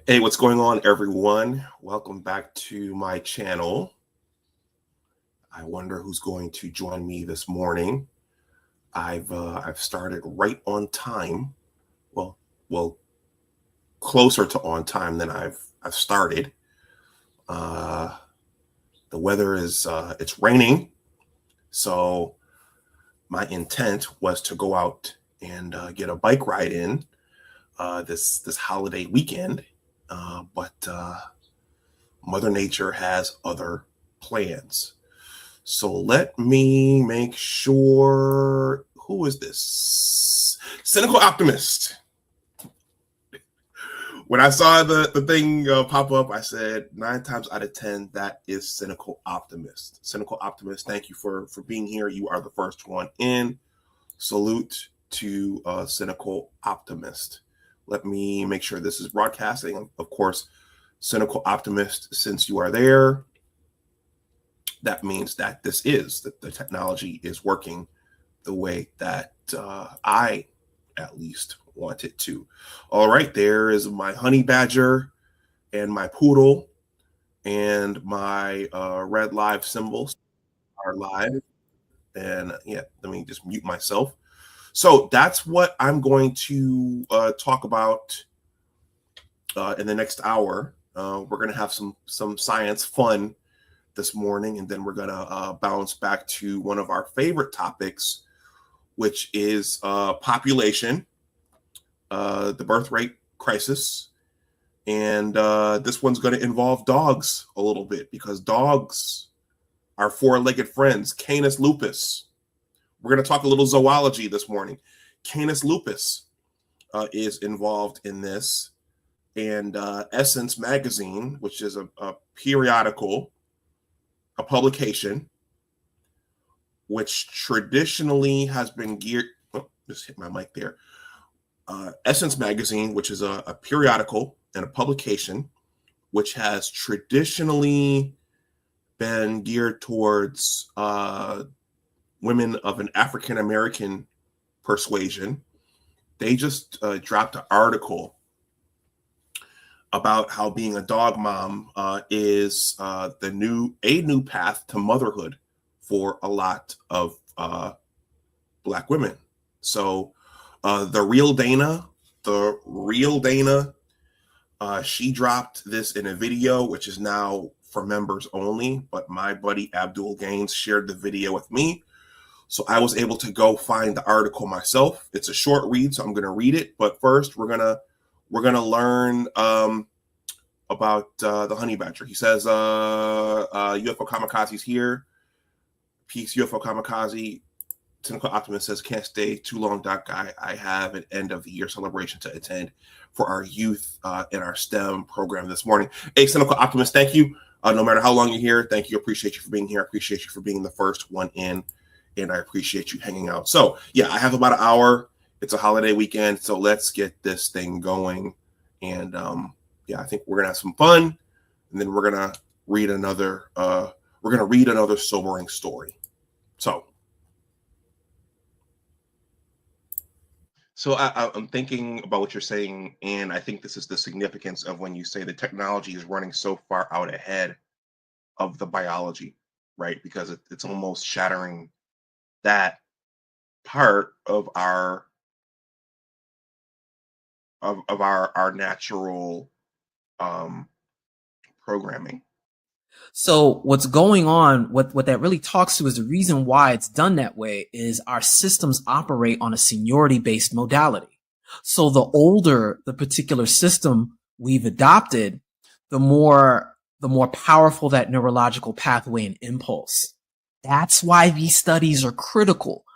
Hey, what's going on, everyone? Welcome back to my channel. I wonder who's going to join me this morning. I've started right on time. Well, closer to on time than I've started. The weather is it's raining, so my intent was to go out and get a bike ride in this holiday weekend, but Mother Nature has other plans. So let me make sure. Who is this? Cynical Optimist. When I saw the thing pop up, I said 9 times out of 10, that is Cynical Optimist. Cynical Optimist, thank you for being here. You are the first one in. Salute to Cynical Optimist. Let me make sure this is broadcasting. Of course, Cynical Optimist, since you are there, that means that that the technology is working the way that I at least want it to. All right, there is my honey badger and my poodle and my red live symbols are live. And yeah, let me just mute myself. So that's what I'm going to talk about in the next hour. We're going to have some science fun this morning, and then we're going to bounce back to one of our favorite topics, which is population, the birth rate crisis. And this one's going to involve dogs a little bit, because dogs are four-legged friends. Canis lupus. We're going to talk a little zoology this morning. Canis lupus is involved in this. And Essence Magazine, which is a periodical, a publication, which traditionally has been geared, just hit my mic there. Essence Magazine, which is a periodical and a publication, which has traditionally been geared towards women of an African American persuasion. They just dropped an article about how being a dog mom is a new path to motherhood for a lot of Black women. So the real Dana, she dropped this in a video, which is now for members only, but my buddy Abdul Gaines shared the video with me. So I was able to go find the article myself. It's a short read, so I'm going to read it. But first, we're gonna learn about the honey badger. He says, UFO Kamikaze's here. Peace, UFO Kamikaze. Cynical Optimist says, can't stay too long, Doc. I have an end of the year celebration to attend for our youth in our STEM program this morning. Hey, Cynical Optimist, thank you. No matter how long you're here, thank you. Appreciate you for being here. I appreciate you for being the first one in, and I appreciate you hanging out. So yeah, I have about an hour. It's a holiday weekend, so let's get this thing going. And yeah, I think we're gonna have some fun, and then we're gonna read another sobering story. So I'm thinking about what you're saying, and I think this is the significance of when you say the technology is running so far out ahead of the biology, right? Because it's almost shattering that part of our natural programming. So what's going on, what that really talks to is the reason why it's done that way is our systems operate on a seniority-based modality. So the older the particular system we've adopted, the more powerful that neurological pathway and impulse. That's why these studies are critical.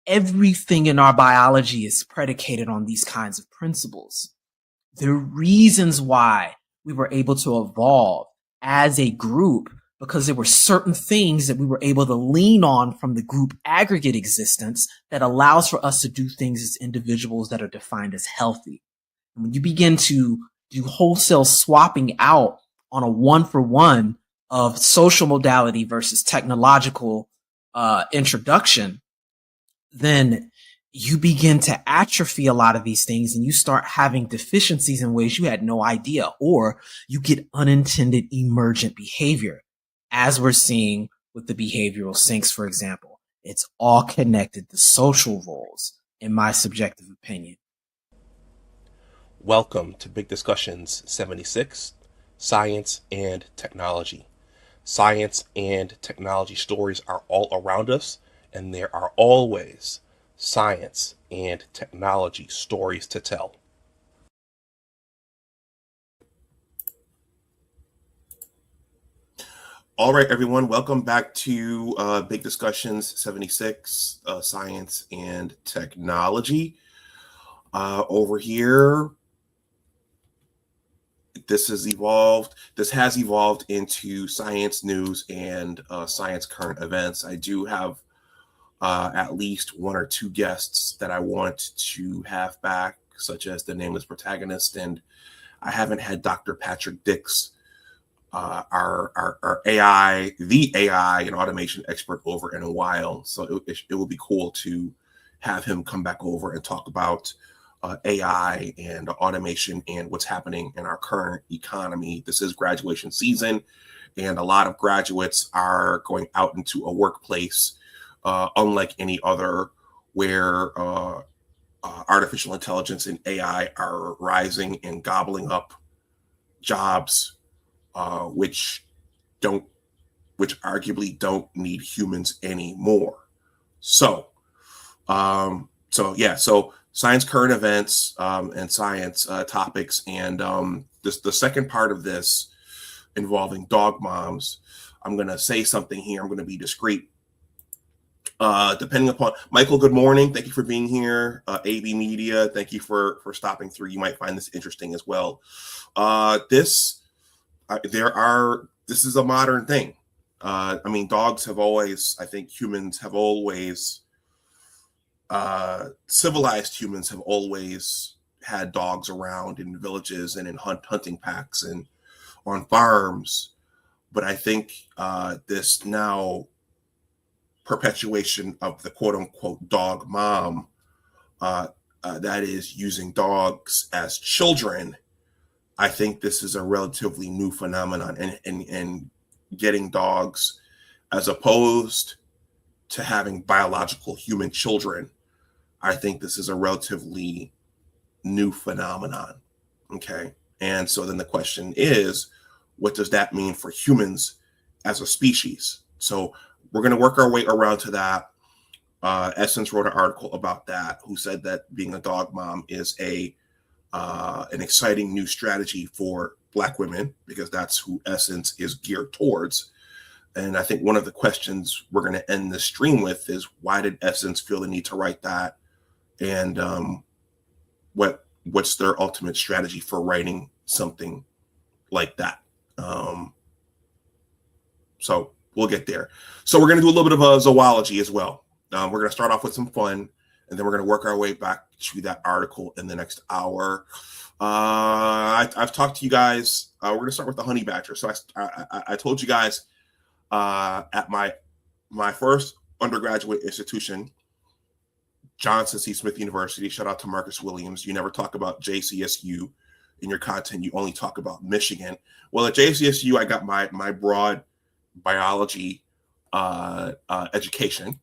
Everything in our biology is predicated on these kinds of principles. The reasons why we were able to evolve as a group, because there were certain things that we were able to lean on from the group aggregate existence that allows for us to do things as individuals that are defined as healthy. And when you begin to do wholesale swapping out on a one-for-one of social modality versus technological introduction, then you begin to atrophy a lot of these things and you start having deficiencies in ways you had no idea, or you get unintended emergent behavior, as we're seeing with the behavioral sinks, for example. It's all connected to social roles, in my subjective opinion. Welcome to Big Discussions 76, Science and Technology. Science and technology stories are all around us, and there are always science and technology stories to tell. All right, everyone, welcome back to Big Discussions 76, Science and Technology. Over here, this has evolved into science news and science current events. I do have at least one or two guests that I want to have back, such as the nameless protagonist, and I haven't had Dr. Patrick Dix, our the AI and automation expert, over in a while. So it would be cool to have him come back over and talk about AI and automation and what's happening in our current economy. This is graduation season, and a lot of graduates are going out into a workplace unlike any other, where artificial intelligence and AI are rising and gobbling up jobs which arguably don't need humans anymore. So science current events and science topics, and the second part of this involving dog moms. I'm going to say something here. I'm going to be discreet. Depending upon Michael, good morning. Thank you for being here. AB Media, thank you for stopping through. You might find this interesting as well. This is a modern thing. I mean, dogs have always, I think humans have always, civilized humans have always had dogs around in villages and in hunting packs and on farms. But I think this now perpetuation of the quote unquote dog mom, that is using dogs as children, I think this is a relatively new phenomenon, and getting dogs as opposed to having biological human children. I think this is a relatively new phenomenon. Okay. And so then the question is, what does that mean for humans as a species? So we're going to work our way around to that. Essence wrote an article about that, who said that being a dog mom is an exciting new strategy for Black women, because that's who Essence is geared towards. And I think one of the questions we're going to end this stream with is, why did Essence feel the need to write that? And what's their ultimate strategy for writing something like that? So we'll get there. So we're going to do a little bit of a zoology as well. We're going to start off with some fun, and then we're going to work our way back to that article in the next hour. I've talked to you guys. We're going to start with the honey badger. So I told you guys at my first undergraduate institution, Johnson C. Smith University, shout out to Marcus Williams, you never talk about JCSU in your content. You only talk about Michigan. Well, at JCSU, I got my broad biology education.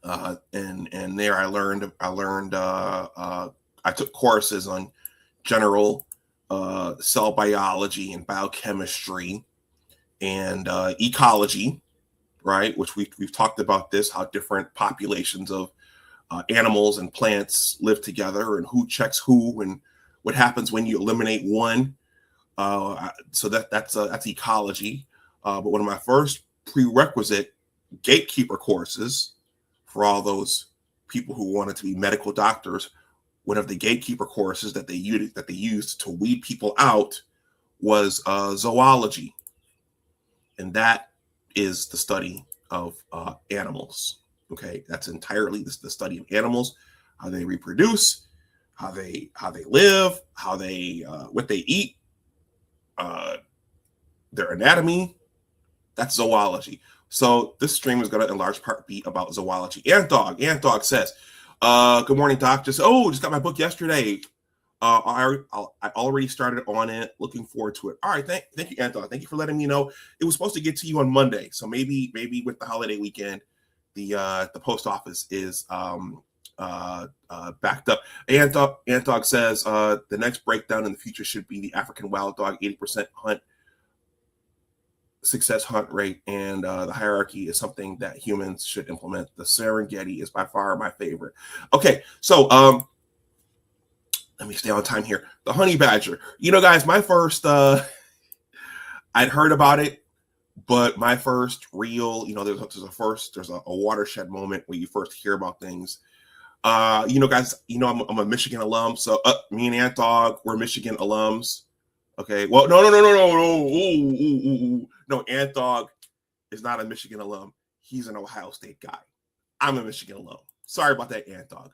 And there I learned I took courses on general cell biology and biochemistry and ecology, right? Which we've talked about this, how different populations of animals and plants live together, and who checks who, and what happens when you eliminate one. So that's ecology. But one of my first prerequisite gatekeeper courses for all those people who wanted to be medical doctors, one of the gatekeeper courses that they used to weed people out was zoology, and that is the study of animals. Okay, that's entirely the study of animals, how they reproduce, how they live, how they what they eat, their anatomy. That's zoology. So this stream is going to in large part be about zoology. Ant-Dog says, good morning, Doc. Just got my book yesterday. I already started on it. Looking forward to it. All right, thank you, Ant-Dog. Thank you for letting me know. It was supposed to get to you on Monday, so maybe with the holiday weekend, the post office is backed up. Ant-Dog says the next breakdown in the future should be the African wild dog, 80% hunt success hunt rate, and the hierarchy is something that humans should implement. The Serengeti is by far my favorite. Okay, so let me stay on time here. The honey badger. You know, guys, my first I'd heard about it, but my first real, there's a watershed moment where you first hear about things. Guys, I'm a Michigan alum, so me and Ant-Dog, we're Michigan alums. Okay, well, no. No, Ant-Dog is not a Michigan alum. He's an Ohio State guy. I'm a Michigan alum. Sorry about that, Ant-Dog.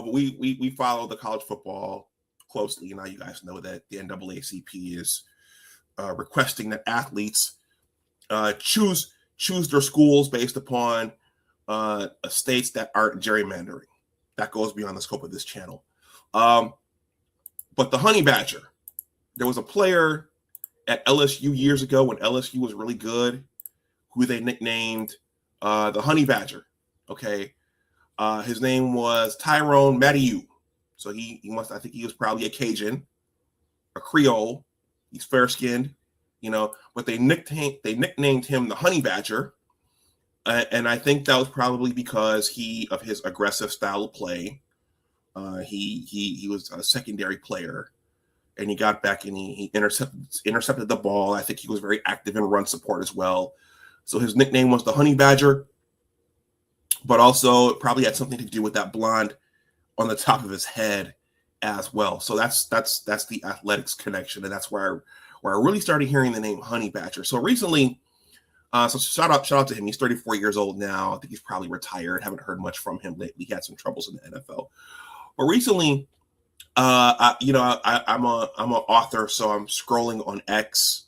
We follow the college football closely. Now you guys know that the NAACP is requesting that athletes choose their schools based upon states that aren't gerrymandering. That goes beyond the scope of this channel. But the honey badger, there was a player at LSU years ago when LSU was really good, who they nicknamed the honey badger. Okay. His name was Tyrone Mathieu. So I think he was probably a Cajun, a Creole. He's fair-skinned, but they nicknamed him the honey badger. And I think that was probably because of his aggressive style of play. He was a secondary player, and he got back and he intercepted the ball. I think he was very active in run support as well. So his nickname was the honey badger, but also it probably had something to do with that blonde on the top of his head as well. So that's the athletics connection, and that's where I really started hearing the name honey badger. So recently, so shout out to him. He's 34 years old now. I think he's probably retired. Haven't heard much from him lately. He had some troubles in the NFL. But recently, I'm an author, so I'm scrolling on X.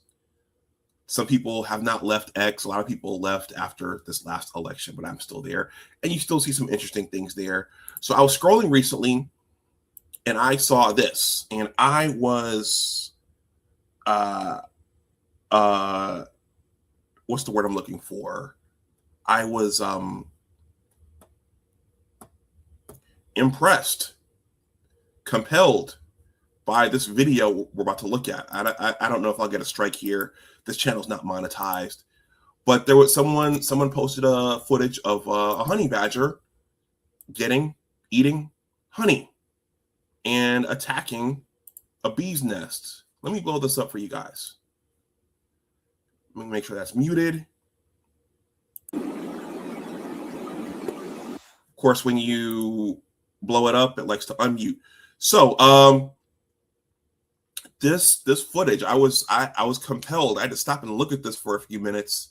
Some people have not left X. A lot of people left after this last election, but I'm still there. And you still see some interesting things there. So I was scrolling recently, and I saw this, and I was, what's the word I'm looking for? I was impressed, compelled by this video we're about to look at. I don't know if I'll get a strike here. This channel's not monetized, but there was someone posted a footage of a honey badger eating honey and attacking a bee's nest. Let me blow this up for you guys. Let me make sure that's muted. Of course, when you blow it up, it likes to unmute. So this footage, I was compelled. I had to stop and look at this for a few minutes.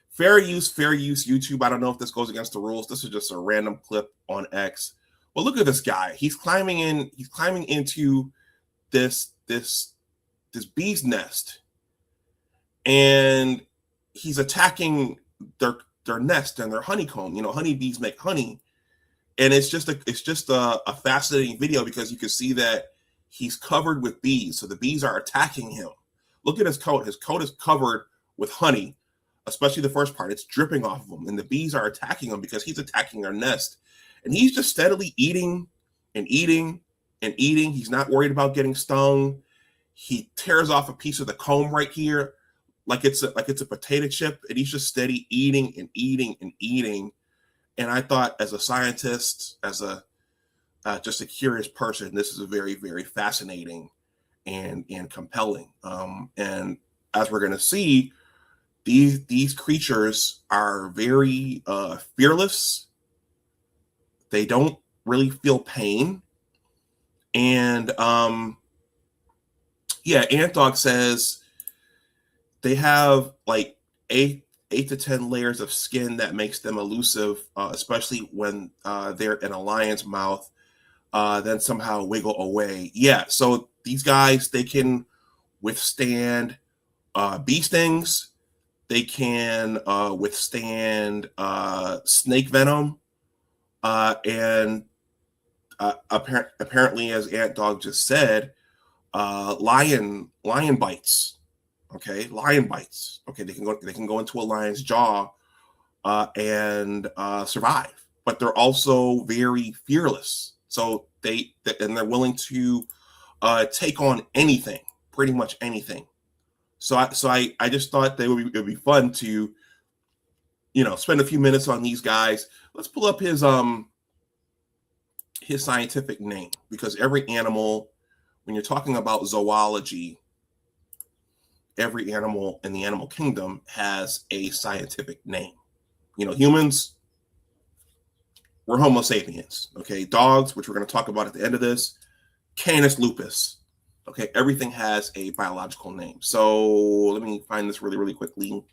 Fair use YouTube. I don't know if this goes against the rules. This is just a random clip on X. Well, look at this guy. He's climbing into this bee's nest, and he's attacking their nest and their honeycomb. Honeybees make honey, and it's just a fascinating video because you can see that he's covered with bees. So the bees are attacking him. Look at his coat. His coat is covered with honey, especially the first part. It's dripping off of him, and the bees are attacking him because he's attacking their nest. And he's just steadily eating and eating and eating. He's not worried about getting stung. He tears off a piece of the comb right here, like it's a potato chip, and he's just steady eating and eating and eating. And I thought, as a scientist, as just a curious person, this is a very, very fascinating and compelling. And as we're going to see, these creatures are very fearless. They don't really feel pain. And Ant-Dog says they have like eight to 10 layers of skin that makes them elusive, especially when they're in a lion's mouth, then somehow wiggle away. Yeah, so these guys, they can withstand bee stings. They can withstand snake venom, and apparently, as Ant Dog just said, lion bites. Okay, lion bites. Okay, they can go into a lion's jaw and survive, but they're also very fearless. So they're willing to take on anything, pretty much anything. So I just thought that it would be fun to, spend a few minutes on these guys. Let's pull up his scientific name, because every animal, when you're talking about zoology, every animal in the animal kingdom has a scientific name. Humans, we're Homo sapiens. Okay, dogs, which we're going to talk about at the end of this, Canis lupus. Okay, everything has a biological name. So let me find this really, really quickly.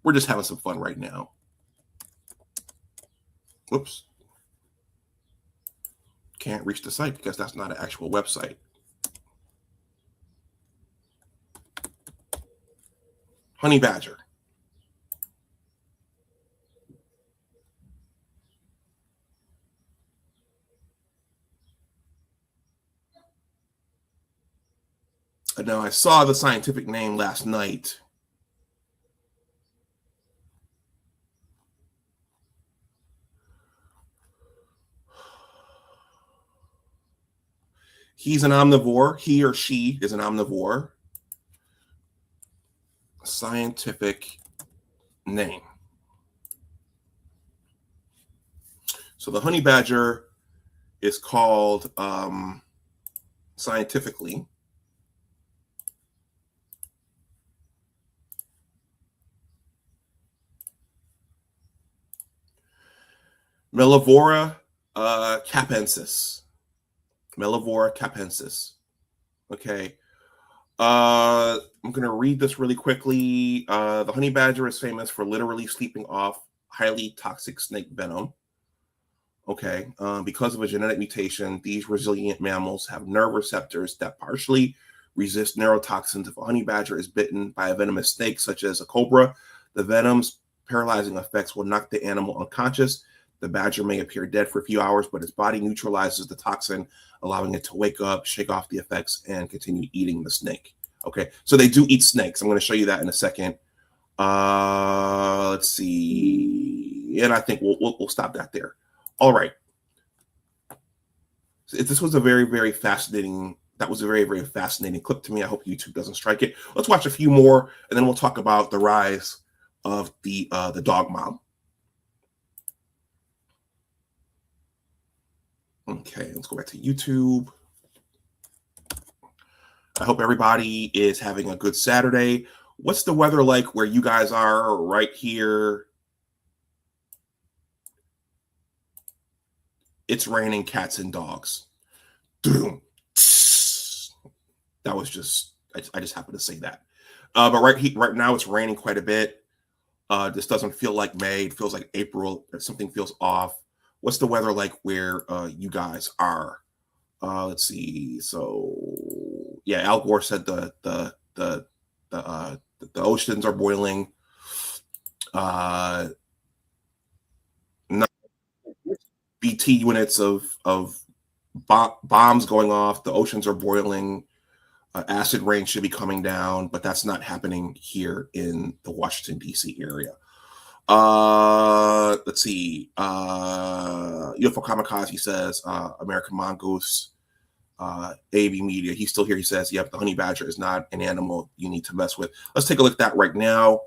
We're just having some fun right now. Whoops. Can't reach the site because that's not an actual website. Honey badger. Now, I saw the scientific name last night. He's an omnivore. He or she is an omnivore. Scientific name. So the honey badger is called scientifically Mellivora capensis. Mellivora capensis. Okay. I'm going to read this really quickly. The honey badger is famous for literally sleeping off highly toxic snake venom. Okay. Because of a genetic mutation, these resilient mammals have nerve receptors that partially resist neurotoxins. If a honey badger is bitten by a venomous snake, such as a cobra, the venom's paralyzing effects will knock the animal unconscious. The badger may appear dead for a few hours, but its body neutralizes the toxin, allowing it to wake up, shake off the effects, and continue eating the snake. Okay, so they do eat snakes. I'm going to show you that in a second. Let's see. And I think we'll stop that there. All right. So this was a very, very fascinating. That was a very, very fascinating clip to me. I hope YouTube doesn't strike it. Let's watch a few more, and then we'll talk about the rise of the dog mom. Okay, let's go back to YouTube. I hope everybody is having a good Saturday. What's the weather like where you guys are right here? It's raining cats and dogs. That was just, I just happened to say that. But right now it's raining quite a bit. This doesn't feel like May. It feels like April. Something feels off. What's the weather like where you guys are? Let's see. So yeah, Al Gore said the oceans are boiling. BT units of bombs going off. The oceans are boiling. Acid rain should be coming down, but that's not happening here in the Washington, D.C. area. Let's see. UFO Kamikaze says, American Mongoose, AB Media. He's still here. He says, yep, the honey badger is not an animal you need to mess with. Let's take a look at that right now.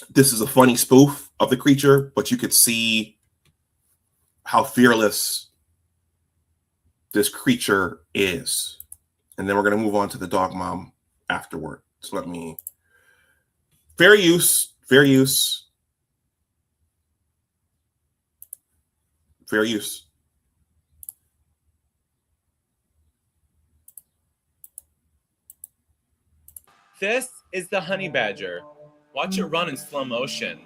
This is a funny spoof of the creature, but you could see how fearless this creature is. And then we're going to move on to the dog mom afterward. So let me... Fair use. Fair use. Fair use. This is the honey badger. Watch it run in slow motion.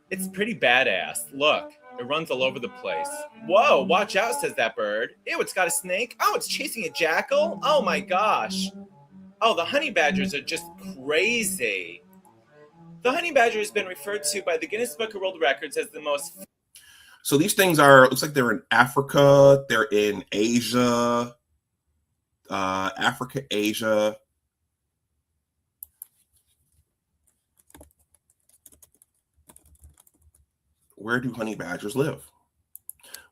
It's pretty badass. Look, it runs all over the place. Whoa, watch out, says that bird. Ew, it's got a snake. Oh, it's chasing a jackal. Oh my gosh. Oh, the honey badgers are just crazy. The honey badger has been referred to by the Guinness Book of World Records as the most. So these things looks like they're in Africa, they're in Asia, Asia. Where do honey badgers live?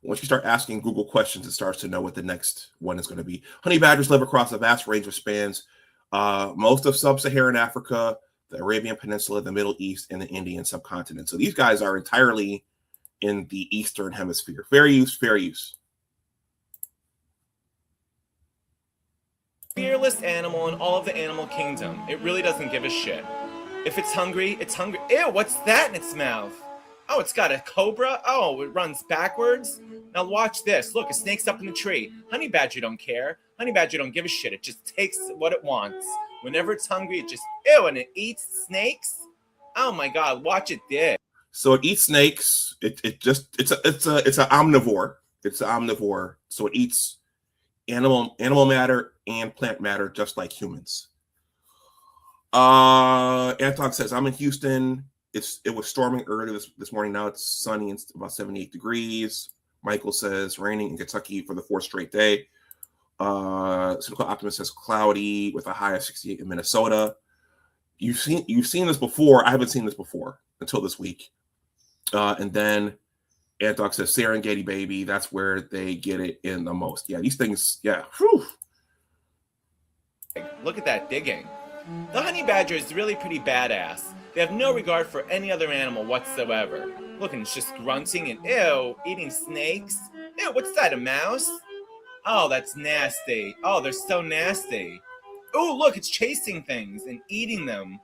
Once you start asking Google questions, it starts to know what the next one is going to be. Honey badgers live across a vast range of spans, most of sub-Saharan Africa, the Arabian Peninsula, the Middle East, and the Indian subcontinent. So these guys are entirely in the Eastern Hemisphere. Fair use, fair use. Fearless animal in all of the animal kingdom. It really doesn't give a shit. If it's hungry, it's hungry. Ew, what's that in its mouth? Oh, it's got a cobra. Oh, it runs backwards. Now watch this. Look, a snake's up in the tree. Honey badger don't care. Honey badger don't give a shit. It just takes what it wants. Whenever it's hungry, it just ew, and it eats snakes. Oh my God, watch it dig. So it eats snakes. It's an omnivore. It's an omnivore. So it eats animal matter and plant matter just like humans. Anton says, I'm in Houston. It was storming earlier this morning. Now it's sunny and about 78 degrees. Michael says raining in Kentucky for the fourth straight day. Cynical Optimist says cloudy with a high of 68 in Minnesota. You've seen this before. I haven't seen this before until this week. And then Anton says Serengeti baby. That's where they get it in the most. Yeah, these things. Yeah. Whew. Look at that digging. The honey badger is really pretty badass. They have no regard for any other animal whatsoever. Look, and it's just grunting and ew, eating snakes. Ew, what's that, a mouse? Oh, that's nasty. Oh, they're so nasty. Oh, look, it's chasing things and eating them.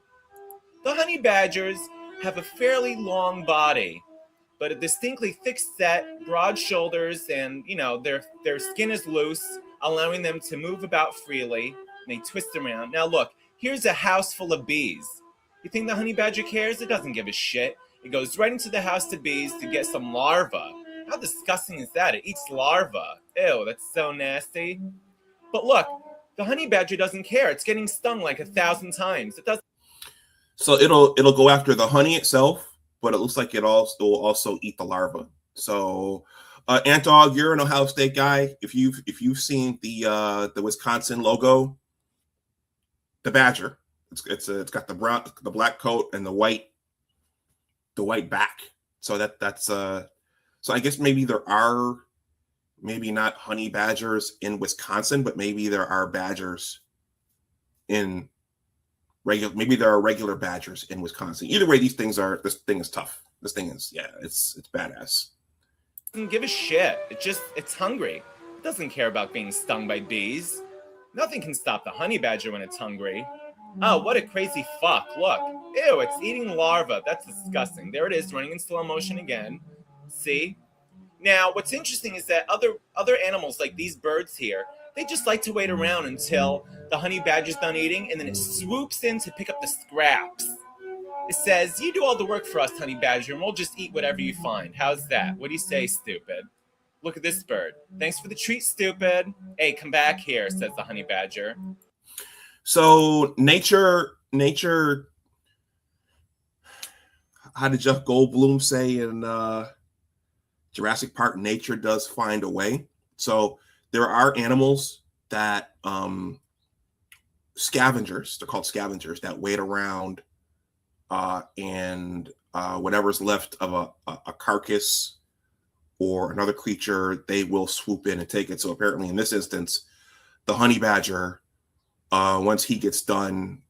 The honey badgers have a fairly long body, but a distinctly thick set, broad shoulders, and, their skin is loose, allowing them to move about freely, and they twist around. Now look, here's a house full of bees. You think the honey badger cares? It doesn't give a shit. It goes right into the house of bees to get some larvae. How disgusting is that? It eats larvae. Ew, that's so nasty. But look, the honey badger doesn't care. It's getting stung like 1,000 times. It doesn't. So it'll go after the honey itself, but it looks like it will also eat the larva. So, Antog, you're an Ohio State guy. If you've seen the Wisconsin logo, the badger. It's got the black coat and the white back. So that's so I guess maybe there are maybe not honey badgers in Wisconsin, but maybe there are badgers in maybe there are regular badgers in Wisconsin. Either way, this thing is tough. This thing is it's badass. It doesn't give a shit. It's hungry. It doesn't care about being stung by bees. Nothing can stop the honey badger when it's hungry. Oh, what a crazy fuck. Look. Ew, it's eating larvae. That's disgusting. There it is, running in slow motion again. See? Now, what's interesting is that other animals like these birds here, they just like to wait around until the honey badger's done eating, and then it swoops in to pick up the scraps. It says, you do all the work for us, honey badger, and we'll just eat whatever you find. How's that? What do you say, stupid? Look at this bird. Thanks for the treat, stupid. Hey, come back here, says the honey badger. So nature, how did Jeff Goldblum say in Jurassic Park, nature does find a way. So there are animals that scavengers, they're called scavengers, that wait around and whatever's left of a carcass or another creature, they will swoop in and take it. So apparently in this instance, the honey badger, once he gets done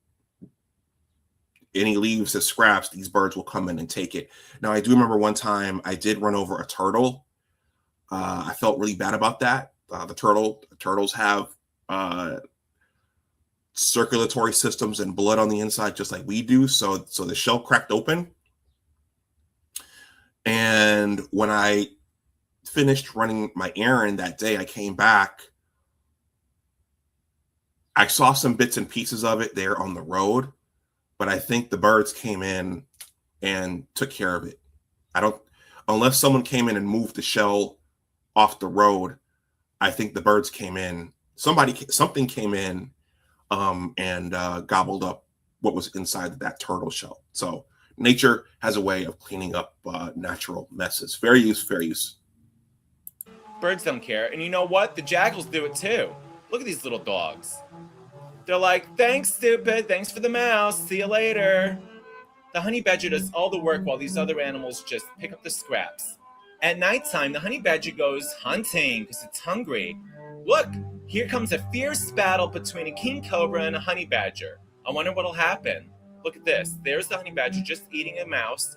and he leaves the scraps, these birds will come in and take it. Now, I do remember one time I did run over a turtle. I felt really bad about that. The turtles have circulatory systems and blood on the inside, just like we do. So the shell cracked open. And when I finished running my errand that day, I came back. I saw some bits and pieces of it there on the road, but I think the birds came in and took care of it. Unless someone came in and moved the shell off the road, I think the birds came in. Something came in and gobbled up what was inside that turtle shell. So nature has a way of cleaning up natural messes. Fair use, fair use. Birds don't care. And you know what? The jackals do it too. Look at these little dogs. They're like, thanks, stupid. Thanks for the mouse. See you later. The honey badger does all the work while these other animals just pick up the scraps. At nighttime, the honey badger goes hunting because it's hungry. Look, here comes a fierce battle between a king cobra and a honey badger. I wonder what'll happen. Look at this. There's the honey badger just eating a mouse.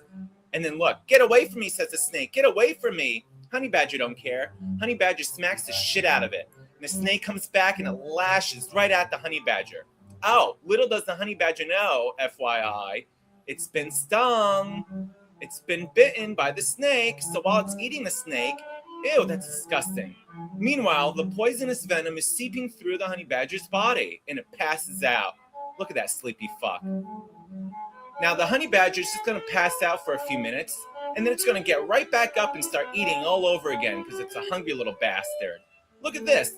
And then look, get away from me, says the snake. Get away from me. Honey badger don't care. Honey badger smacks the shit out of it. And the snake comes back and it lashes right at the honey badger. Oh, little does the honey badger know, FYI, it's been stung. It's been bitten by the snake. So while it's eating the snake, ew, that's disgusting. Meanwhile, the poisonous venom is seeping through the honey badger's body and it passes out. Look at that sleepy fuck. Now the honey badger is just going to pass out for a few minutes and then it's going to get right back up and start eating all over again because it's a hungry little bastard. Look at this.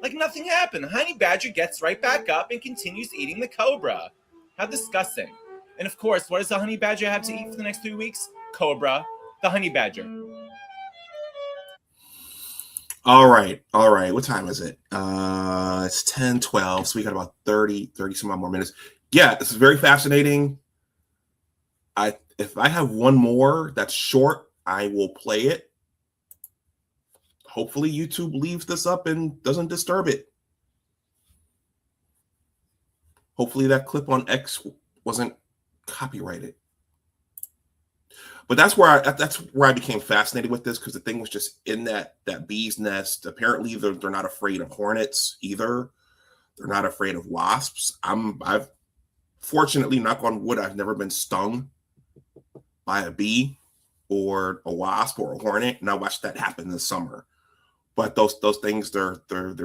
Like nothing happened. The honey badger gets right back up and continues eating the cobra. How disgusting. And of course, what does the honey badger have to eat for the next 3 weeks? Cobra, the honey badger. All right. What time is it? It's 10:12, so we got about 30 some odd more minutes. Yeah, this is very fascinating. If I have one more that's short, I will play it. Hopefully YouTube leaves this up and doesn't disturb it. Hopefully that clip on X wasn't copyrighted. But that's where I became fascinated with this, because the thing was just in that bee's nest. Apparently they're not afraid of hornets either. They're not afraid of wasps. I've fortunately, knock on wood, I've never been stung by a bee or a wasp or a hornet, and I watched that happen this summer. But those things, they're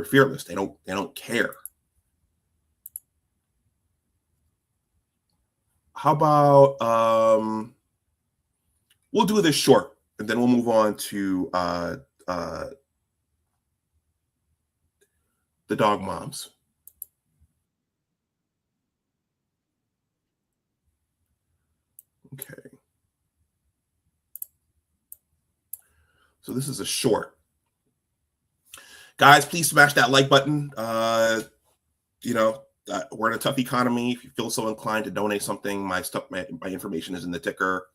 fearless. They don't care. How about we'll do this short, and then we'll move on to the dog moms. Okay. So this is a short. Guys, please smash that like button. We're in a tough economy. If you feel so inclined to donate something, my information is in the ticker.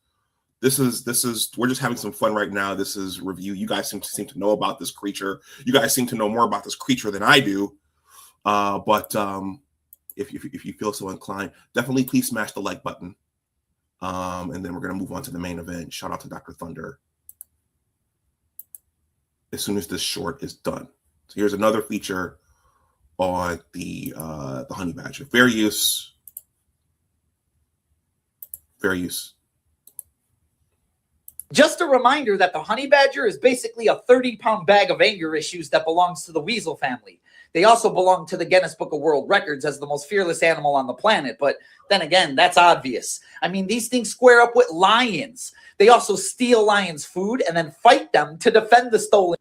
This is we're just having some fun right now. This is review. You guys seem to know about this creature. You guys seem to know more about this creature than I do. But if you feel so inclined, definitely please smash the like button. And then we're gonna move on to the main event. Shout out to Dr. Thunder. As soon as this short is done. So here's another feature on the honey badger. Fair use. Fair use. Just a reminder that the honey badger is basically a 30-pound bag of anger issues that belongs to the weasel family. They also belong to the Guinness Book of World Records as the most fearless animal on the planet. But then again, that's obvious. I mean, these things square up with lions. They also steal lions' food and then fight them to defend the stolen.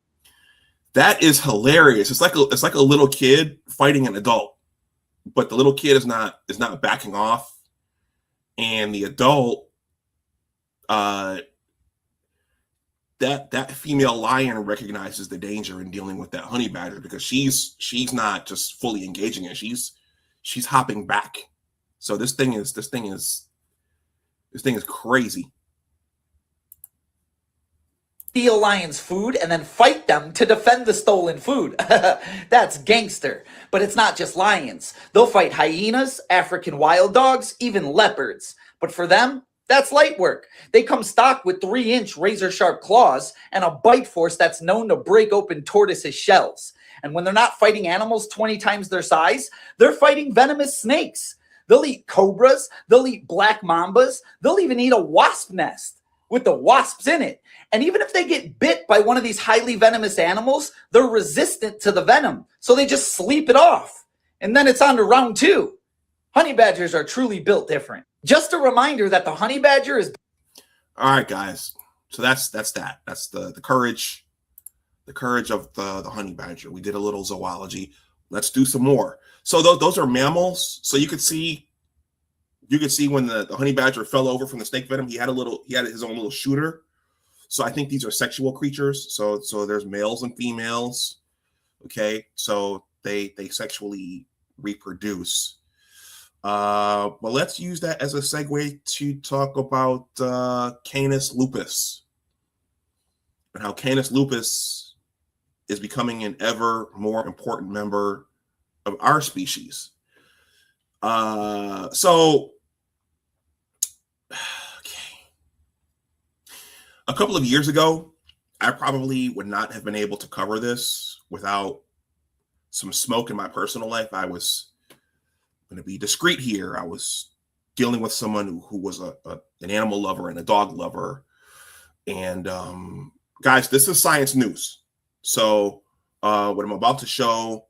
That is hilarious. It's like a little kid fighting an adult, but the little kid is not backing off, and the adult, that female lion recognizes the danger in dealing with that honey badger, because she's not just fully engaging it. She's hopping back. So this thing is crazy. Steal lions' food and then fight them to defend the stolen food. That's gangster. But it's not just lions. They'll fight hyenas, African wild dogs, even leopards. But for them, that's light work. They come stocked with 3-inch razor-sharp claws and a bite force that's known to break open tortoises' shells. And when they're not fighting animals 20 times their size, they're fighting venomous snakes. They'll eat cobras. They'll eat black mambas. They'll even eat a wasp nest with the wasps in it. And even if they get bit by one of these highly venomous animals, they're resistant to the venom. So they just sleep it off. And then it's on to round 2. Honey badgers are truly built different. Just a reminder that the honey badger is... All right, guys. So that's that. That's the courage of the honey badger. We did a little zoology. Let's do some more. So those are mammals. So you could see when the honey badger fell over from the snake venom, he had his own little shooter. So I think these are sexual creatures. So there's males and females. Okay, so they sexually reproduce. But let's use that as a segue to talk about Canis lupus and how Canis lupus is becoming an ever more important member of our species. So a couple of years ago, I probably would not have been able to cover this without some smoke in my personal life. I was going to be discreet here. I was dealing with someone who was an animal lover and a dog lover. And guys, this is science news. So what I'm about to show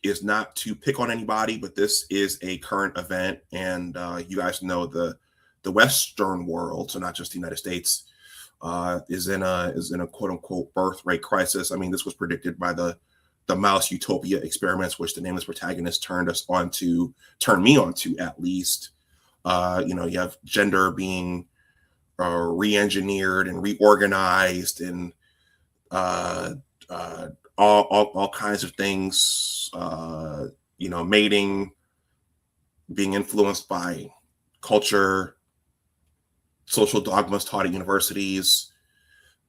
is not to pick on anybody, but this is a current event. And you guys know the Western world, so not just the United States, is in a quote unquote birth rate crisis. I mean, this was predicted by the mouse utopia experiments, which the nameless protagonist turned me onto at least. You have gender being re-engineered and reorganized, and all kinds of things. Mating being influenced by culture, social dogmas taught at universities,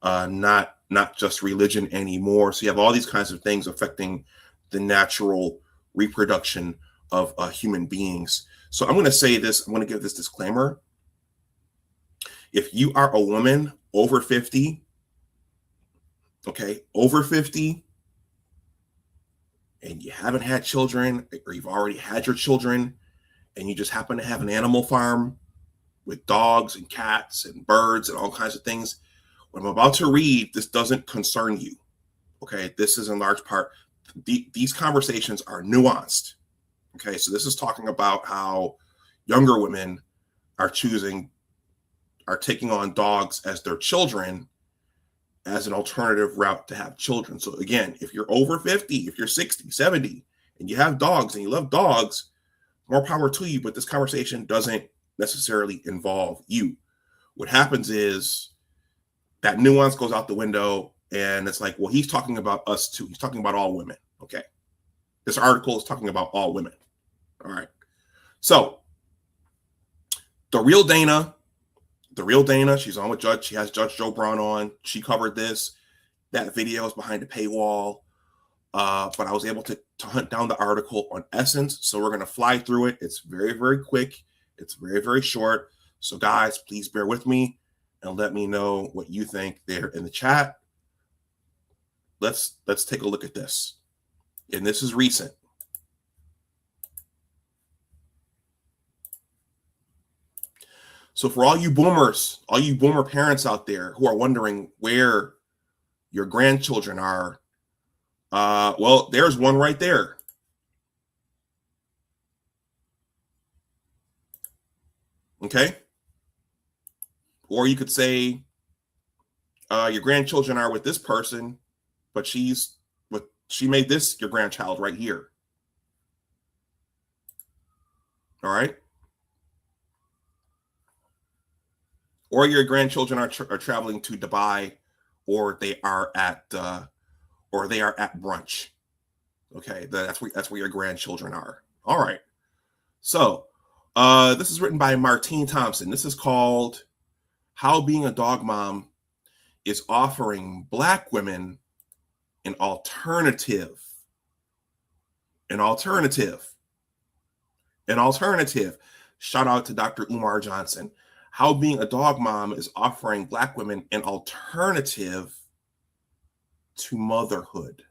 not just religion anymore. So you have all these kinds of things affecting the natural reproduction of human beings. So I'm going to say this, I'm going to give this disclaimer. If you are a woman over 50, over 50, and you haven't had children, or you've already had your children, and you just happen to have an animal farm with dogs and cats and birds and all kinds of things, what I'm about to read, this doesn't concern you. Okay, this is in large part, these conversations are nuanced. Okay, so this is talking about how younger women are taking on dogs as their children as an alternative route to have children. So again, if you're over 50, if you're 60, 70, and you have dogs and you love dogs, more power to you, but this conversation doesn't necessarily involve you. What happens is that nuance goes out the window, and it's like, well, he's talking about us too. He's talking about all women. Okay. This article is talking about all women. All right. So the real Dana, she's on with Judge. She has Judge Joe Brown on. She covered this. That video is behind a paywall. But I was able to hunt down the article on Essence. So we're going to fly through it. It's very, very quick. It's very, very short. So guys, please bear with me and let me know what you think there in the chat. Let's take a look at this. And this is recent. So for all you boomers, all you boomer parents out there who are wondering where your grandchildren are, well, there's one right there. Okay. Or you could say your grandchildren are with this person, but she made this your grandchild right here. All right. Or your grandchildren are traveling to Dubai, or they are at brunch. Okay, that's where your grandchildren are. All right. So this is written by Martine Thompson. This is called "How Being a Dog Mom is Offering Black Women an Alternative." An alternative. Shout out to Dr. Umar Johnson. How Being a Dog Mom is Offering Black Women an Alternative to Motherhood.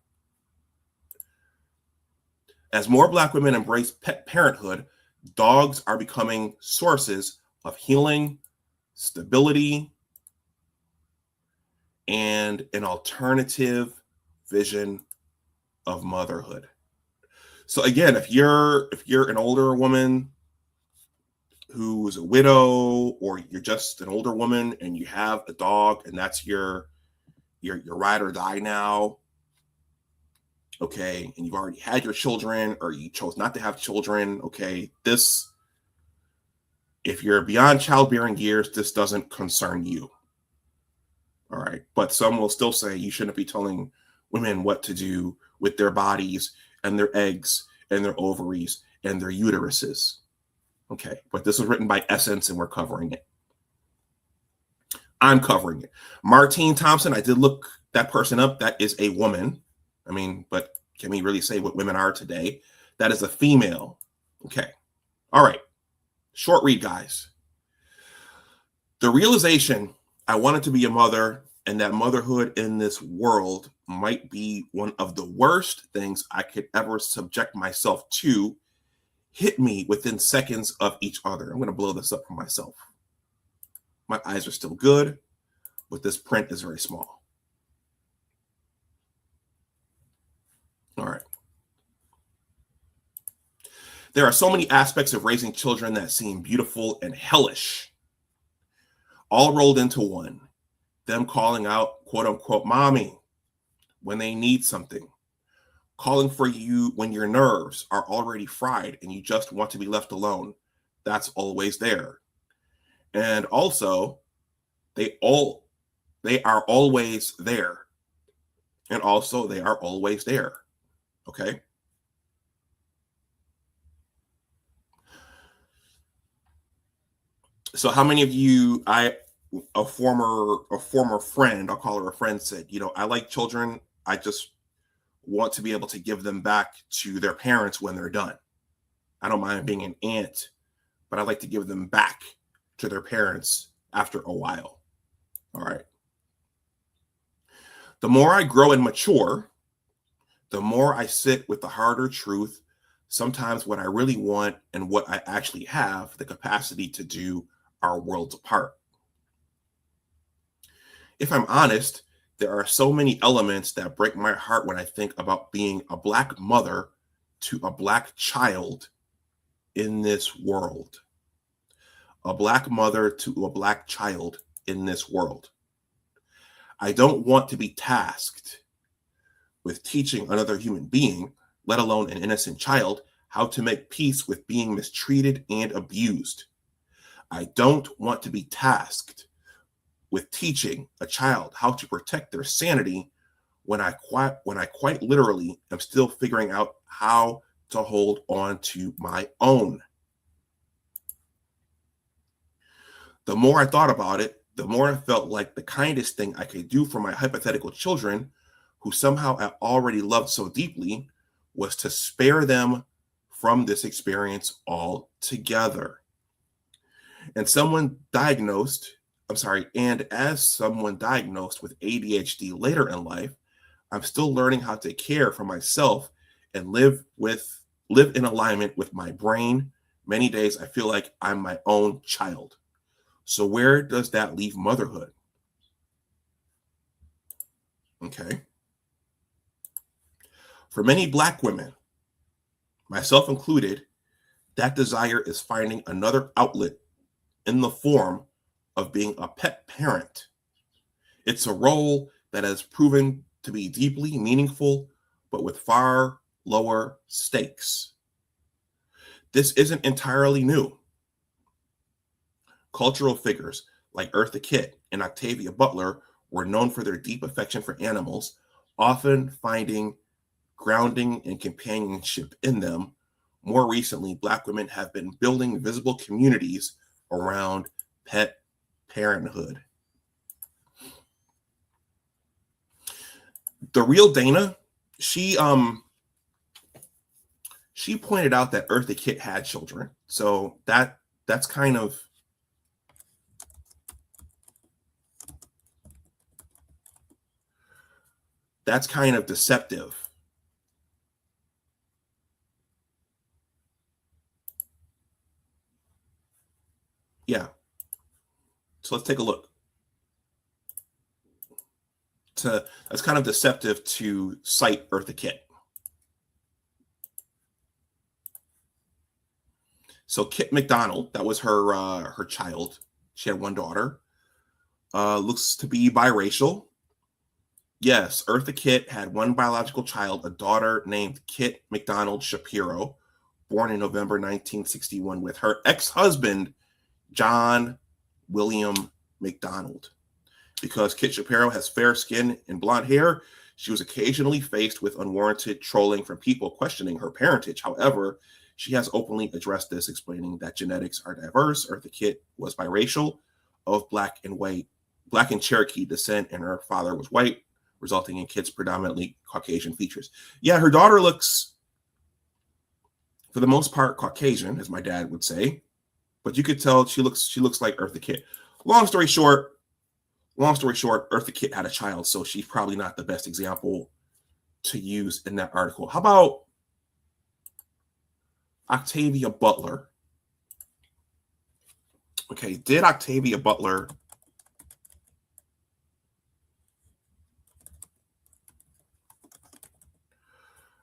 As more Black women embrace pet parenthood, dogs are becoming sources of healing, stability, and an alternative vision of motherhood. So again, if you're an older woman who's a widow, or you're just an older woman and you have a dog and that's your ride or die now, okay, and you've already had your children, or you chose not to have children, okay, if you're beyond childbearing years, this doesn't concern you. All right. But some will still say you shouldn't be telling women what to do with their bodies and their eggs and their ovaries and their uteruses. Okay. But this was written by Essence, and we're covering it. I'm covering it. Martine Thompson, I did look that person up. That is a woman. I mean, but can we really say what women are today? That is a female. Okay. All right. Short read, guys. The realization I wanted to be a mother, and that motherhood in this world might be one of the worst things I could ever subject myself to, hit me within seconds of each other. I'm going to blow this up for myself. My eyes are still good, but this print is very small. All right. There are so many aspects of raising children that seem beautiful and hellish, all rolled into one. Them calling out, quote unquote, mommy when they need something, calling for you when your nerves are already fried and you just want to be left alone. That's always there. And also, they are always there. And also, they are always there. Okay? So how many of you, a former friend, I'll call her a friend, said, I like children. I just want to be able to give them back to their parents when they're done. I don't mind being an aunt, but I like to give them back to their parents after a while. All right. The more I grow and mature, the more I sit with the harder truth, sometimes what I really want and what I actually have the capacity to do are worlds apart. If I'm honest, there are so many elements that break my heart when I think about being a Black mother to a Black child in this world. A Black mother to a Black child in this world. I don't want to be tasked with teaching another human being, let alone an innocent child, how to make peace with being mistreated and abused. I don't want to be tasked with teaching a child how to protect their sanity when I quite literally am still figuring out how to hold on to my own. The more I thought about it, the more I felt like the kindest thing I could do for my hypothetical children, who somehow I already loved so deeply, was to spare them from this experience altogether. And as someone diagnosed with ADHD later in life, I'm still learning how to care for myself and live in alignment with my brain. Many days I feel like I'm my own child. So where does that leave motherhood? Okay. For many Black women, myself included, that desire is finding another outlet in the form of being a pet parent. It's a role that has proven to be deeply meaningful, but with far lower stakes. This isn't entirely new. Cultural figures like Eartha Kitt and Octavia Butler were known for their deep affection for animals, often finding grounding and companionship in them. More recently, Black women have been building visible communities around pet parenthood. The real Dana, she pointed out that Eartha Kitt had children. So that's kind of deceptive. Yeah. So let's take a look. That's kind of deceptive to cite Eartha Kitt. So Kit McDonald, that was her child. She had one daughter. Looks to be biracial. Yes, Eartha Kitt had one biological child, a daughter named Kit McDonald Shapiro, born in November 1961, with her ex-husband, John William McDonald. Because Kit Shapiro has fair skin and blonde hair, she was occasionally faced with unwarranted trolling from people questioning her parentage. However, she has openly addressed this, explaining that genetics are diverse. Eartha Kitt was biracial, of Black and Cherokee descent, and her father was white, resulting in Kitt's predominantly Caucasian features. Yeah, her daughter looks, for the most part, Caucasian, as my dad would say, but you could tell she looks like Eartha Kitt. Long story short, Eartha Kitt had a child, so she's probably not the best example to use in that article. How about Octavia Butler? Okay, did Octavia Butler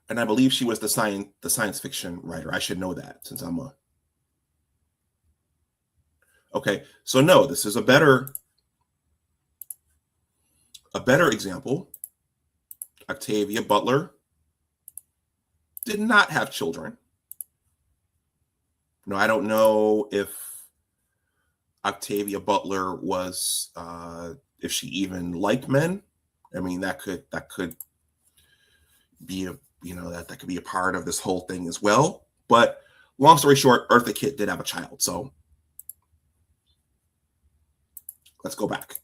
and I believe she was the science fiction writer. I should know that since I'm a... Okay, so no, this is a better example. Octavia Butler did not have children. No, I don't know if Octavia Butler was, if she even liked men. I mean, that could be a, that could be a part of this whole thing as well. But long story short, Eartha Kitt did have a child. So let's go back.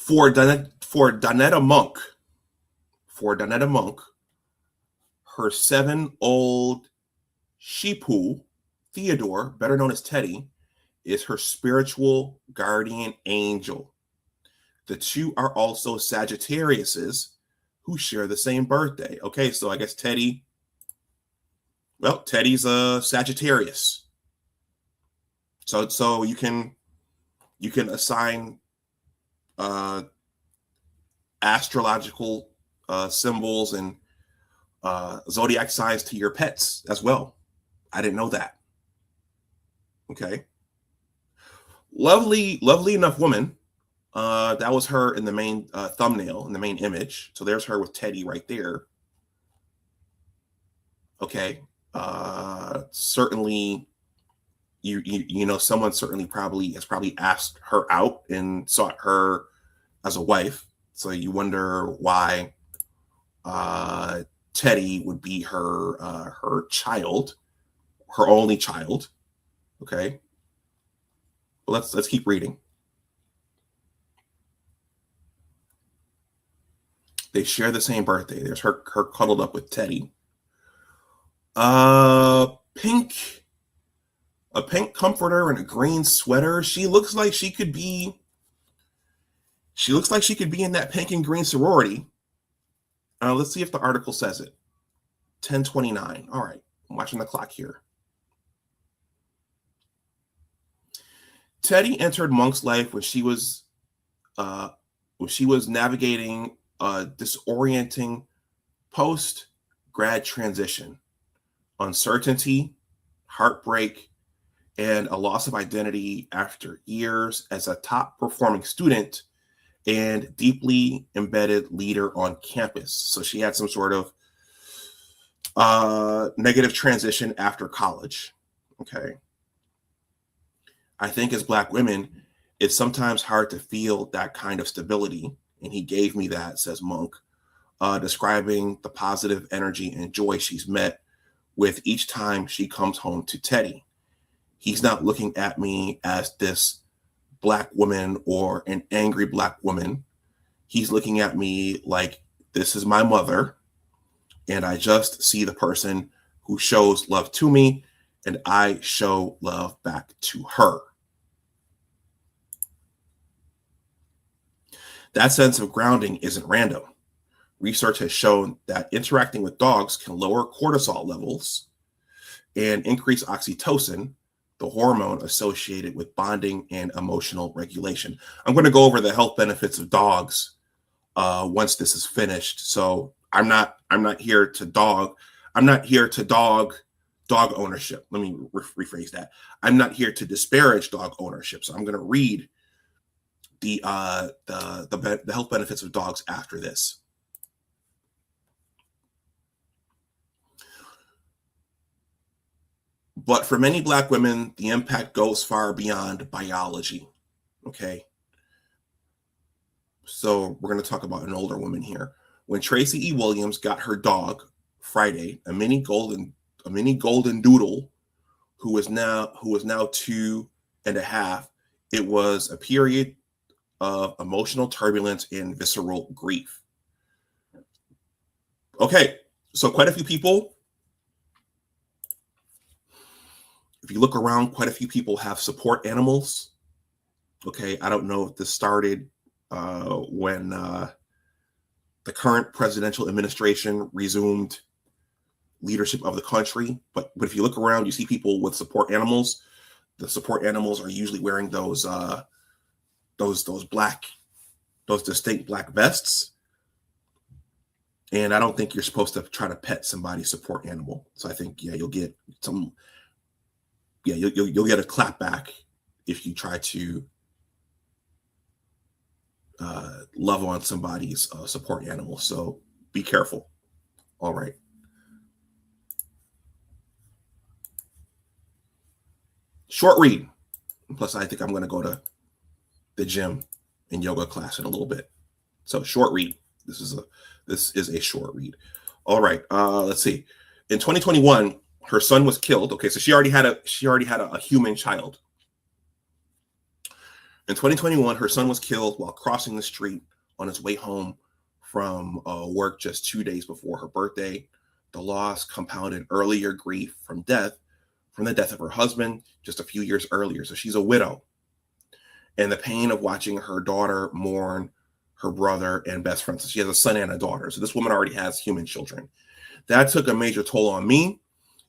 For Donetta Monk, her 7-old sheepoo, Theodore, better known as Teddy, is her spiritual guardian angel. The two are also Sagittariuses who share the same birthday. Okay, so I guess Teddy's a Sagittarius. So you can assign astrological symbols and zodiac signs to your pets as well. I didn't know that. Okay. Lovely enough woman. That was her in the main thumbnail, in the main image. So there's her with Teddy right there. Okay. Certainly, someone certainly has probably asked her out and sought her as a wife. So you wonder why Teddy would be her child, her only child. Okay. Well, let's keep reading. They share the same birthday. There's her cuddled up with Teddy. A pink comforter and a green sweater. She looks like she could be in that pink and green sorority. Let's see if the article says it. 10:29. All right. I'm watching the clock here. Teddy entered Monk's life when she was navigating a disorienting post-grad transition, uncertainty, heartbreak, and a loss of identity after years as a top-performing student and deeply embedded leader on campus. So she had some sort of negative transition after college. Okay. I think as Black women, it's sometimes hard to feel that kind of stability. And he gave me that, says Monk, describing the positive energy and joy she's met with each time she comes home to Teddy. He's not looking at me as this Black woman or an angry Black woman. He's looking at me like this is my mother, and I just see the person who shows love to me, and I show love back to her. That sense of grounding isn't random. Research has shown that interacting with dogs can lower cortisol levels and increase oxytocin, the hormone associated with bonding and emotional regulation. I'm going to go over the health benefits of dogs once this is finished. So I'm not here to dog dog ownership. Let me rephrase that. I'm not here to disparage dog ownership. So I'm going to read the health benefits of dogs after this. But for many Black women, the impact goes far beyond biology. Okay. So we're going to talk about an older woman here. When Tracy E. Williams got her dog Friday, a mini golden doodle, who is now 2.5, it was a period of emotional turbulence and visceral grief. Okay, so quite a few people, if you look around, quite a few people have support animals. Okay, I don't know if this started when the current presidential administration resumed leadership of the country, but if you look around, you see people with support animals. The support animals are usually wearing those distinct black vests, and I don't think you're supposed to try to pet somebody's support animal. So I think you'll get you'll get a clap back if you try to love on somebody's support animal. So be careful. All right. Short read. Plus, I think I'm going to go to the gym and yoga class in a little bit. So short read. This is a short read. All right. Let's see. In 2021, her son was killed. Okay, so she already had a human child. In 2021, her son was killed while crossing the street on his way home from work just 2 days before her birthday. The loss compounded earlier grief from the death of her husband just a few years earlier. So she's a widow. And the pain of watching her daughter mourn her brother and best friend. So she has a son and a daughter. So this woman already has human children. That took a major toll on me.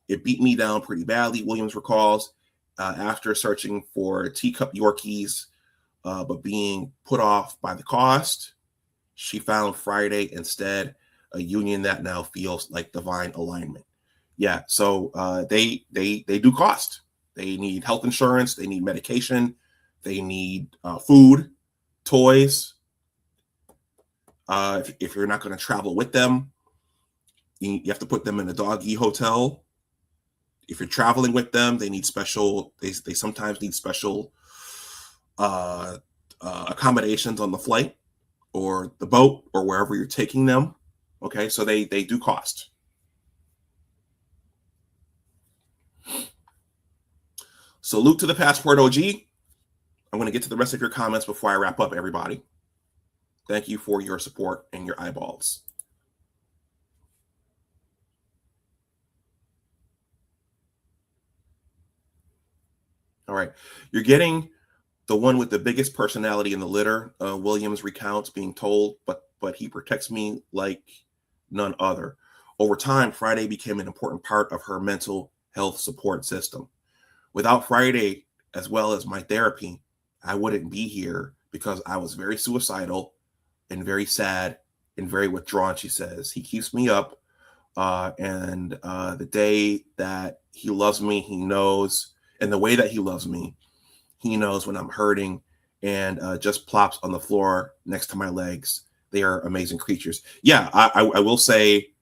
It beat me down pretty badly, Williams recalls. After searching for teacup Yorkies, but being put off by the cost, she found Friday instead a union that now feels like divine alignment. Yeah, so they do cost. They need health insurance. They need medication. They need food, toys. If you're not going to travel with them, you have to put them in a doggy hotel. If you're traveling with them, they need special. They sometimes need special accommodations on the flight or the boat or wherever you're taking them. Okay, so they do cost. Salute to the Passport OG. I'm going to get to the rest of your comments before I wrap up, everybody. Thank you for your support and your eyeballs. All right. You're getting the one with the biggest personality in the litter. Williams recounts being told, but he protects me like none other. Over time, Friday became an important part of her mental health support system. Without Friday, as well as my therapy, I wouldn't be here because I was very suicidal and very sad and very withdrawn, she says. He keeps me up. And the day that he loves me, he knows. And the way that he loves me, he knows when I'm hurting and just plops on the floor next to my legs. They are amazing creatures. Yeah, I will say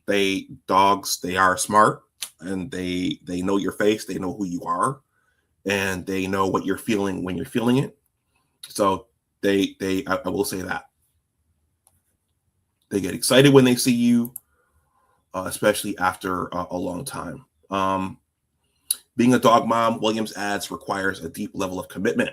they are smart, and they know your face, they know who you are, and they know what you're feeling when you're feeling it. So I will say that. They get excited when they see you, especially after a long time. Being a dog mom, Williams adds, requires a deep level of commitment.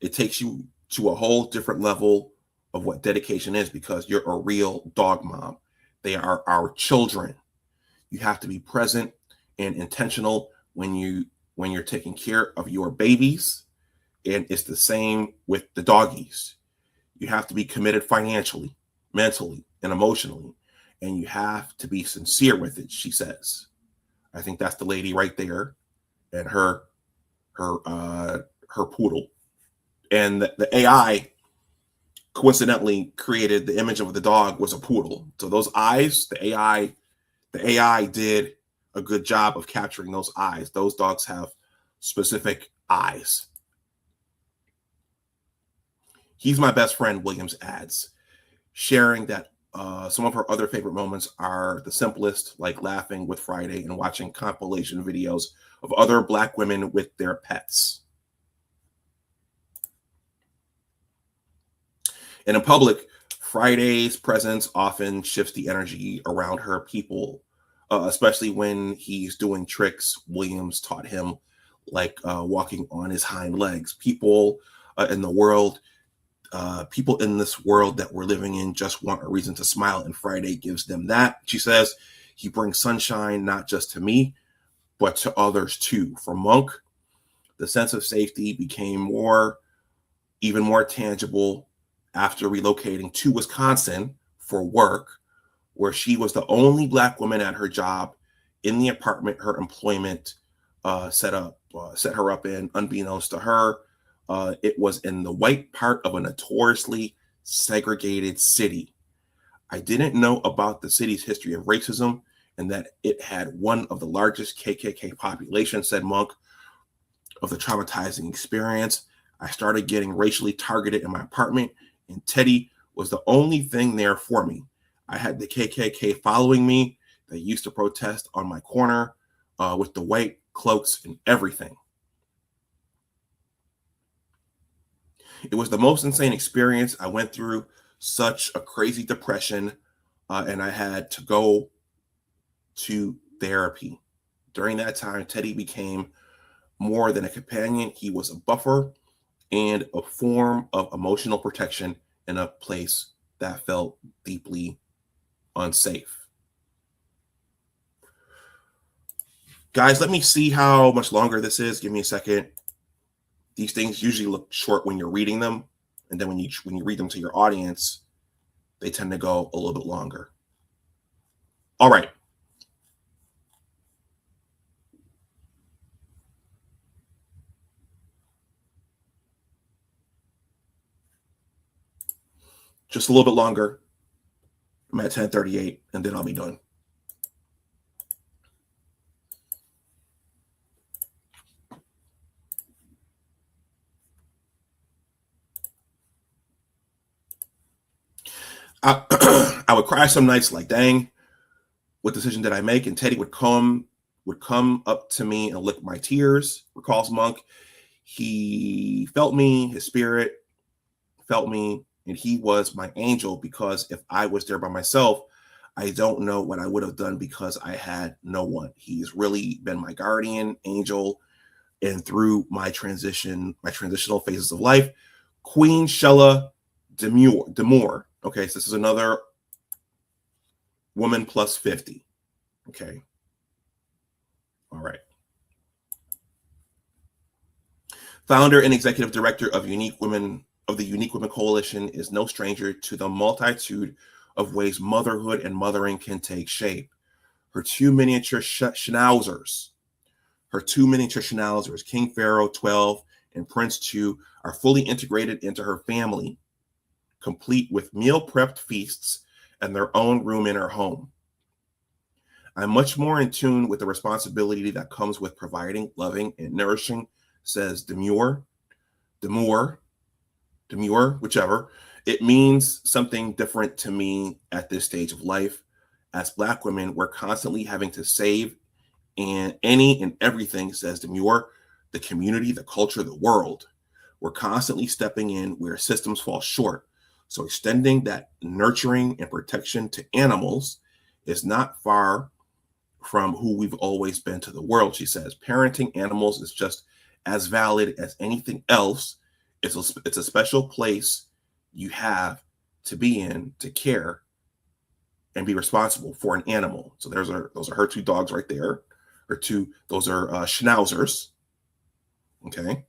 It takes you to a whole different level of what dedication is because you're a real dog mom. They are our children. You have to be present and intentional when you're taking care of your babies. And it's the same with the doggies. You have to be committed financially, mentally, and emotionally. And you have to be sincere with it, she says. I think that's the lady right there, and her poodle. And the AI coincidentally created the image of the dog was a poodle. So those eyes, the AI did a good job of capturing those eyes. Those dogs have specific eyes. He's my best friend, Williams adds, sharing that some of her other favorite moments are the simplest, like laughing with Friday and watching compilation videos of other Black women with their pets. And in public, Friday's presence often shifts the energy around her people, especially when he's doing tricks Williams taught him, like walking on his hind legs. People in the world, people in this world that we're living in just want a reason to smile, and Friday gives them that. She says, he brings sunshine not just to me, but to others too. For Monk, the sense of safety became even more tangible after relocating to Wisconsin for work, where she was the only Black woman at her job in the apartment her employment set her up in. Unbeknownst to her, it was in the white part of a notoriously segregated city. I didn't know about the city's history of racism and that it had one of the largest KKK populations, said Monk, of the traumatizing experience. I started getting racially targeted in my apartment, and Teddy was the only thing there for me. I had the KKK following me. They used to protest on my corner with the white cloaks and everything. It was the most insane experience. I went through such a crazy depression, and I had to go to therapy. During that time, Teddy became more than a companion. He was a buffer and a form of emotional protection in a place that felt deeply unsafe. Guys, let me see how much longer this is. Give me a second. These things usually look short when you're reading them, and then when you read them to your audience, they tend to go a little bit longer. All right. Just a little bit longer. I'm at 10:38, and then I'll be done. I would cry some nights like, dang, what decision did I make? And Teddy would come up to me and lick my tears, recalls Monk. He felt me, his spirit felt me, and he was my angel, because if I was there by myself, I don't know what I would have done, because I had no one. He's really been my guardian angel, and through my transitional phases of life. Queen Shella Demore. Okay, so this is another woman plus 50. Okay. All right. Founder and executive director of the Unique Women Coalition, is no stranger to the multitude of ways motherhood and mothering can take shape. Her two miniature schnauzers, King Pharaoh 12 and Prince 2, are fully integrated into her family, complete with meal prepped feasts and their own room in her home. I'm much more in tune with the responsibility that comes with providing, loving, and nourishing, says Demure, whichever. It means something different to me at this stage of life. As Black women, we're constantly having to save any and everything, says Demure, the community, the culture, the world. We're constantly stepping in where systems fall short. So extending that nurturing and protection to animals is not far from who we've always been to the world, she says. Parenting animals is just as valid as anything else. It's a special place you have to be in to care and be responsible for an animal. So those are her two dogs right there. Those are schnauzers. Okay.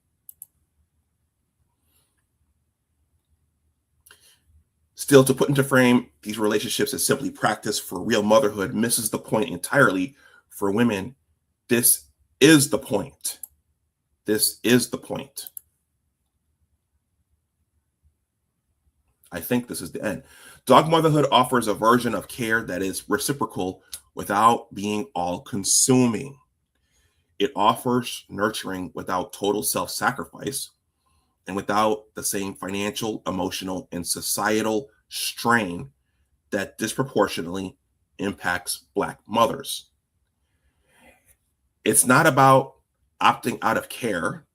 Still, to put into frame these relationships as simply practice for real motherhood misses the point entirely for women this is the point. This is the point. I think this is the end. Dog motherhood offers a version of care that is reciprocal without being all-consuming. It offers nurturing without total self-sacrifice and without the same financial, emotional, and societal strain that disproportionately impacts Black mothers. It's not about opting out of care.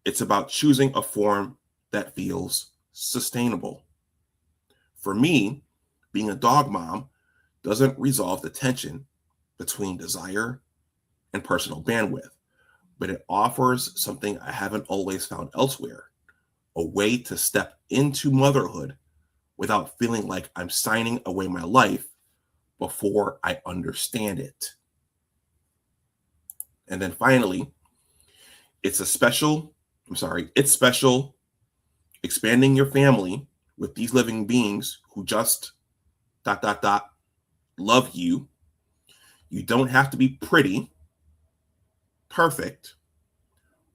It's about choosing a form that feels sustainable. For me, being a dog mom doesn't resolve the tension between desire and personal bandwidth, but it offers something I haven't always found elsewhere, a way to step into motherhood without feeling like I'm signing away my life before I understand it. And then finally, it's special expanding your family with these living beings who just ... love you. You don't have to be pretty, perfect,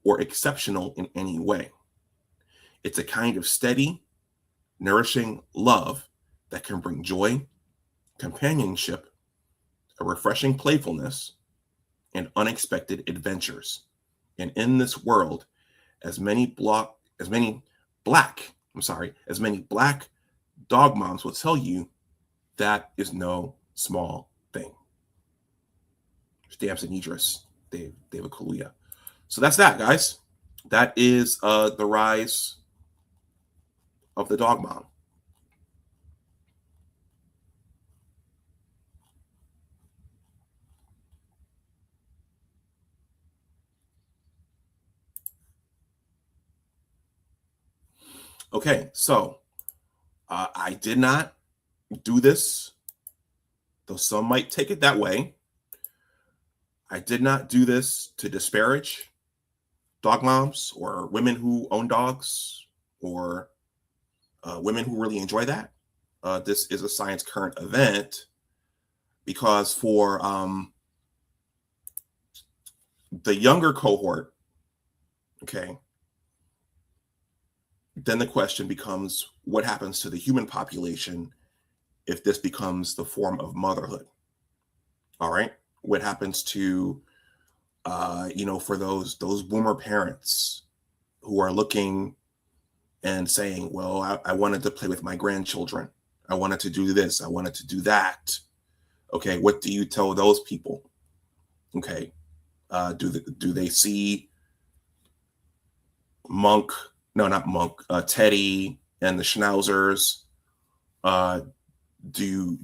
or exceptional in any way. It's a kind of steady, nourishing love that can bring joy, companionship, a refreshing playfulness, and unexpected adventures. And in this world, as many Black dog moms will tell you, that is no small thing. Stamps and Idris, David Kaluuya. So that's that, guys. That is the rise of the dog mom. Okay, so I did not do this, though some might take it that way. I did not do this to disparage dog moms or women who own dogs or women who really enjoy that. This is a Science Current event because for the younger cohort, okay, then the question becomes, what happens to the human population if this becomes the form of motherhood? All right. What happens to, for those boomer parents who are looking and saying, well, I wanted to play with my grandchildren. I wanted to do this. I wanted to do that. Okay. What do you tell those people? Okay. Do they see Teddy and the Schnauzers? Do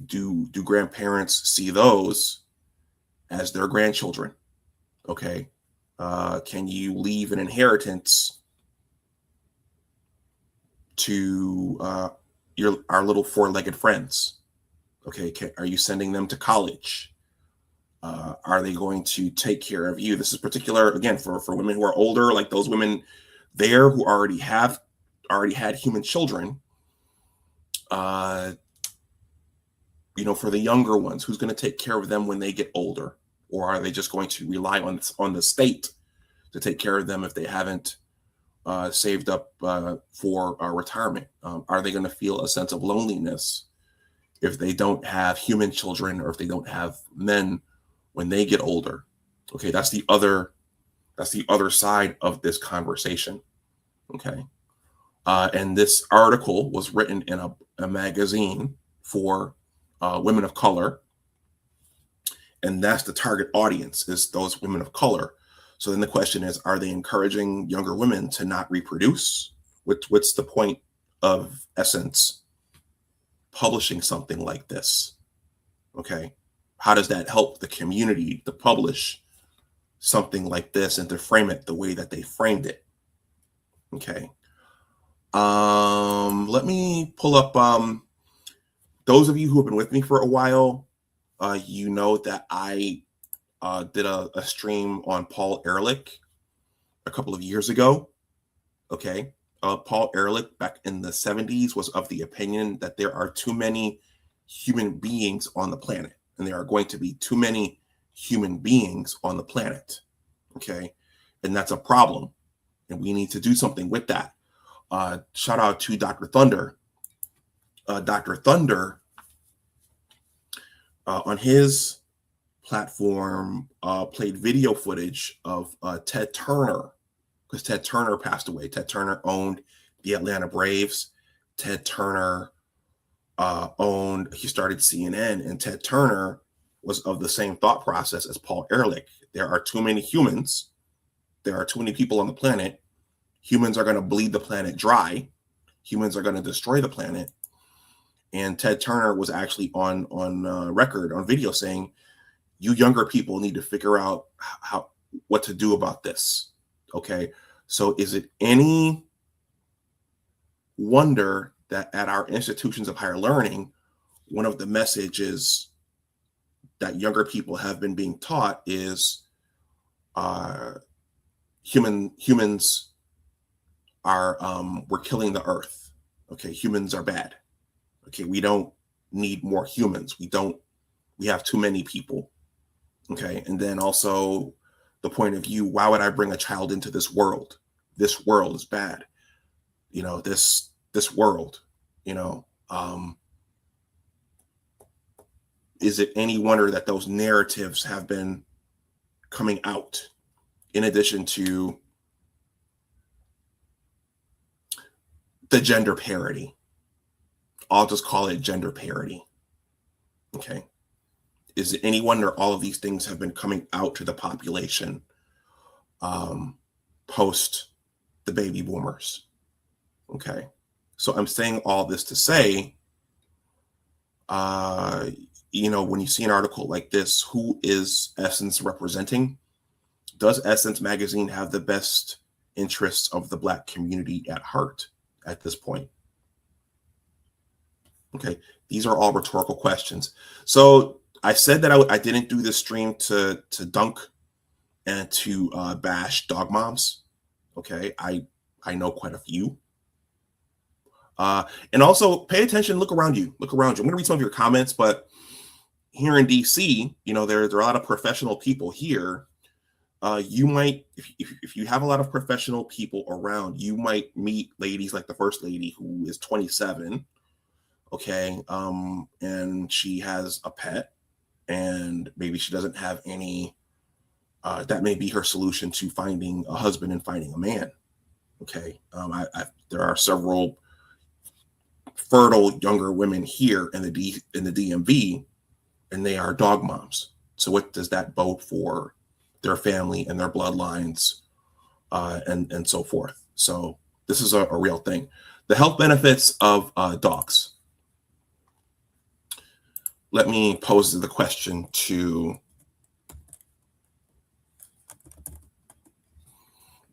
grandparents see those as their grandchildren? Okay. Can you leave an inheritance to our little four-legged friends? Okay. Are you sending them to college? Are they going to take care of you? This is particular, again, for women who are older, like those women there who already had human children. For the younger ones, who's going to take care of them when they get older? Or are they just going to rely on the state to take care of them if they haven't saved up for retirement? Are they going to feel a sense of loneliness if they don't have human children or if they don't have men when they get older? Okay, that's the other side of this conversation. Okay, and this article was written in a magazine for women of color, and that's the target audience, is those women of color. So then the question is, are they encouraging younger women to not reproduce? What's the point of Essence publishing something like this? Okay, how does that help the community to publish something like this and to frame it the way that they framed it? Okay, let me pull up those of you who have been with me for a while. You know that I did a stream on Paul Ehrlich a couple of years ago. Okay, Paul Ehrlich back in the 70s was of the opinion that there are too many human beings on the planet, and there are going to be too many human beings on the planet. Okay. And that's a problem. And we need to do something with that. Shout out to Dr. Thunder. Dr. Thunder, on his platform, played video footage of Ted Turner, because Ted Turner passed away. Ted Turner owned the Atlanta Braves. Ted Turner he started CNN, and Ted Turner was of the same thought process as Paul Ehrlich. There are too many humans. There are too many people on the planet. Humans are going to bleed the planet dry. Humans are going to destroy the planet. And Ted Turner was actually on record, on video, saying, you younger people need to figure out what to do about this. Okay. So is it any wonder that at our institutions of higher learning, one of the messages that younger people have been being taught is humans are, we're killing the earth. Okay. Humans are bad. Okay. We don't need more humans. We have too many people. Okay. And then also the point of view, why would I bring a child into this world? This world is bad. This world, is it any wonder that those narratives have been coming out, in addition to the gender parity? I'll just call it gender parity. Okay. Is it any wonder all of these things have been coming out to the population post the baby boomers? Okay. So I'm saying all this to say, when you see an article like this, who is Essence representing? Does Essence magazine have the best interests of the Black community at heart at this point? Okay. These are all rhetorical questions. So I said that I didn't do this stream to dunk and to bash dog moms. Okay. I know quite a few. And also pay attention, look around you. I'm going to read some of your comments, but here in DC, there are a lot of professional people here. You might, if you have a lot of professional people around, you might meet ladies like the First Lady, who is 27. Okay. And she has a pet, and maybe she doesn't have any, that may be her solution to finding a husband and finding a man. Okay. There are several fertile younger women here in the DMV, and they are dog moms. So what does that bode for their family and their bloodlines, and so forth? So this is a real thing. The health benefits of dogs. Let me pose the question to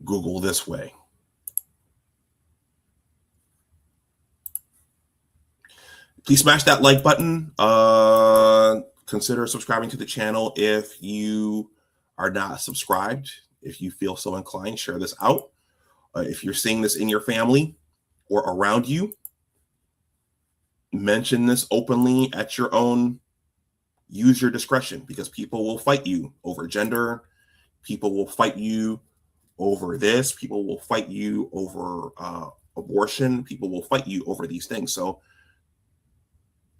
Google this way. Please smash that like button. Consider subscribing to the channel if you are not subscribed. If you feel so inclined, share this out. If you're seeing this in your family or around you, mention this openly at your own. Use your discretion, because people will fight you over gender. People will fight you over this. People will fight you over abortion. People will fight you over these things. So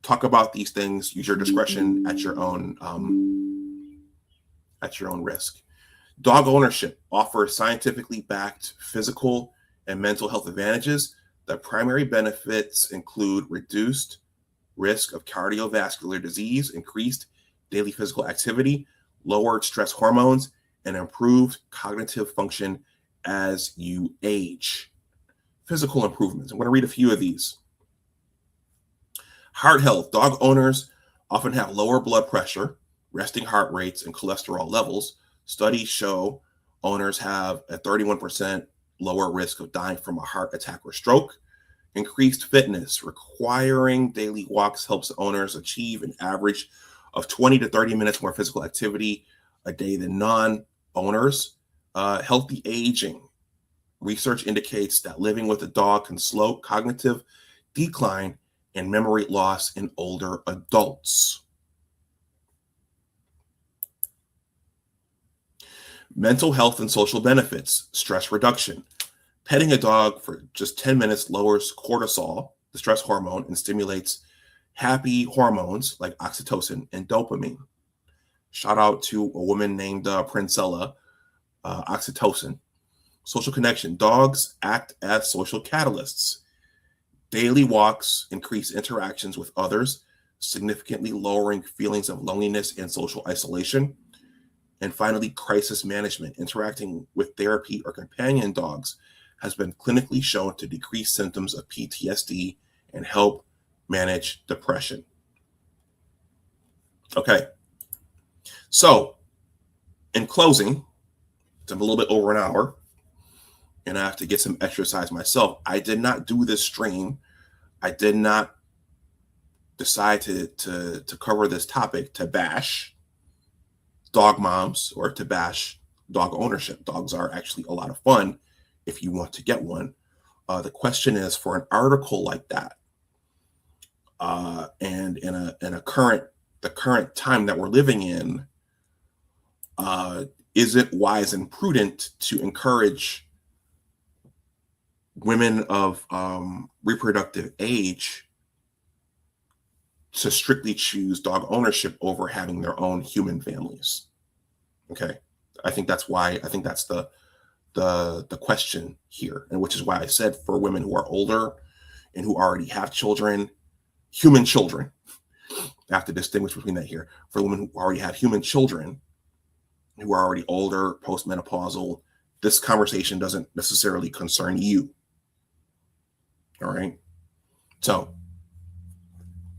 talk about these things. Use your discretion at your own risk. Dog ownership offers scientifically backed physical and mental health advantages. The primary benefits include reduced risk of cardiovascular disease, increased daily physical activity, lowered stress hormones, and improved cognitive function as you age. Physical improvements. I'm going to read a few of these. Heart health. Dog owners often have lower blood pressure, resting heart rates, and cholesterol levels. Studies show owners have a 31% lower risk of dying from a heart attack or stroke. Increased fitness. Requiring daily walks helps owners achieve an average of 20 to 30 minutes more physical activity a day than non-owners. Healthy aging. Research indicates that living with a dog can slow cognitive decline and memory loss in older adults. Mental health and social benefits, stress reduction. Petting a dog for just 10 minutes lowers cortisol, the stress hormone, and stimulates happy hormones like oxytocin and dopamine. Shout out to a woman named Princella, oxytocin. Social connection. Dogs act as social catalysts. Daily walks increase interactions with others, significantly lowering feelings of loneliness and social isolation. And finally, crisis management. Interacting with therapy or companion dogs has been clinically shown to decrease symptoms of PTSD and help manage depression. Okay. So, in closing, I'm a little bit over an hour, and I have to get some exercise myself. I did not do this stream. I did not decide to cover this topic to bash dog moms or to bash dog ownership. Dogs are actually a lot of fun if you want to get one. The question is, for an article like that, and in the current time that we're living in, is it wise and prudent to encourage women of reproductive age to strictly choose dog ownership over having their own human families? Okay, I think that's the question here, and which is why I said for women who are older and who already have children, human children. I have to distinguish between that here. For women who already have human children, who are already older, postmenopausal, this conversation doesn't necessarily concern you. All right. So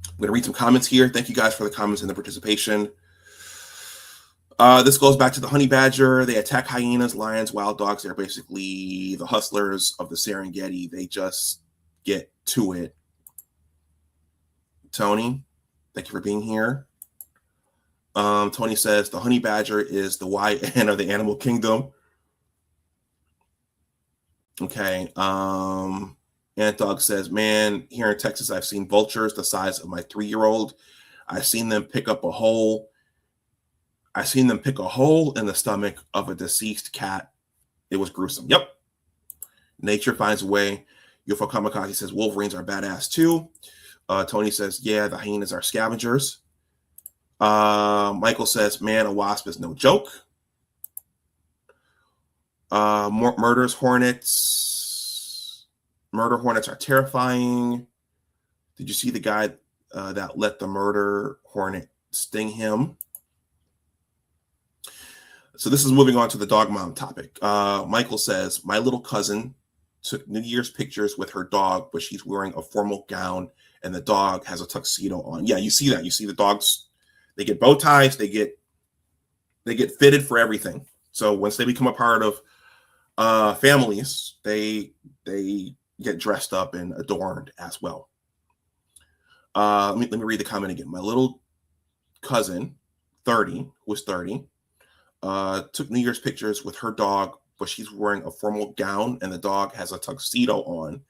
I'm going to read some comments here. Thank you guys for the comments and the participation. This goes back to the honey badger. They attack hyenas, lions, wild dogs. They're basically the hustlers of the Serengeti. They just get to it. Tony, thank you for being here. Tony says the honey badger is the YN of the animal kingdom. Okay. Ant Dog says, man, here in Texas, I've seen vultures the size of my 3-year-old. I've seen them pick a hole in the stomach of a deceased cat. It was gruesome. Yep. Nature finds a way. UFO Kamikaze says wolverines are badass too. Tony says, yeah, the hyenas are scavengers. Michael says, man, a wasp is no joke. Murder hornets are terrifying. Did you see the guy that let the murder hornet sting him? So this is moving on to the dog mom topic. Michael says, my little cousin took New Year's pictures with her dog, but she's wearing a formal gown and the dog has a tuxedo on. Yeah, you see that. You see the dogs, they get bow ties, they get fitted for everything. So once they become a part of families, they get dressed up and adorned as well. Let me read the comment again. My little cousin, 30, was 30, took New Year's pictures with her dog, but she's wearing a formal gown and the dog has a tuxedo on.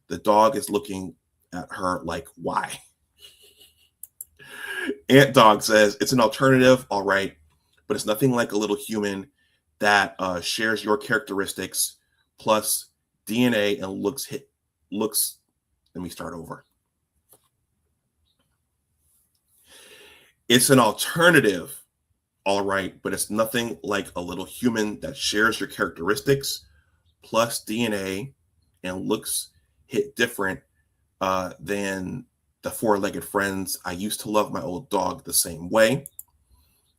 The dog is looking at her like, why? Ant Dog says, it's an alternative, all right, but it's nothing like a little human that shares your characteristics plus DNA and looks. Let me start over. It's an alternative, all right, but it's nothing like a little human that shares your characteristics plus DNA and looks hit different than the 4-legged friends. I used to love my old dog the same way.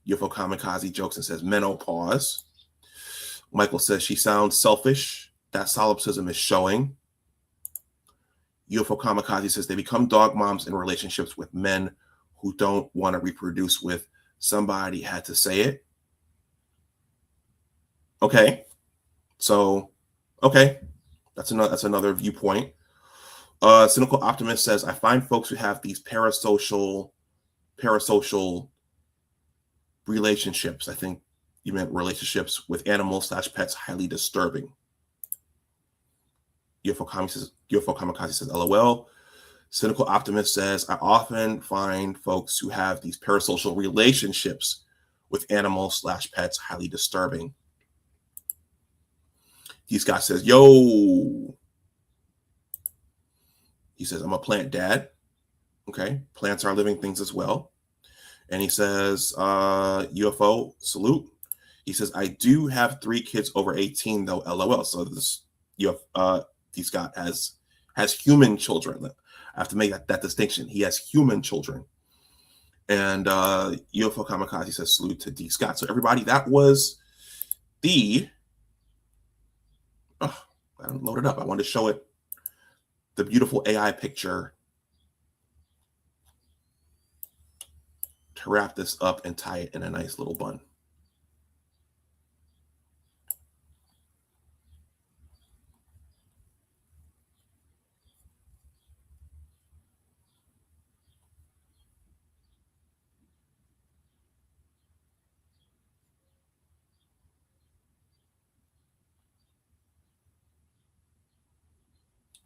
UFO Kamikaze jokes and says menopause. Michael says she sounds selfish. That solipsism is showing. UFO Kamikaze says they become dog moms in relationships with men who don't want to reproduce with. Somebody had to say it. Okay. So, okay. That's another viewpoint. Cynical Optimist says, I find folks who have these parasocial relationships, I think you meant relationships with animals / pets, highly disturbing. UFO Kamikaze says, LOL. Cynical Optimist says, I often find folks who have these parasocial relationships with animals / pets highly disturbing. D. Scott says, yo. He says, I'm a plant dad. Okay. Plants are living things as well. And he says, UFO, salute. He says, I do have 3 kids over 18, though, LOL. So this D. Scott has human children. I have to make that distinction. He has human children. And UFO Kamikaze says, salute to D. Scott. So everybody, that was the... Oh, I don't load it up. I wanted to show it. The beautiful AI picture to wrap this up and tie it in a nice little bun.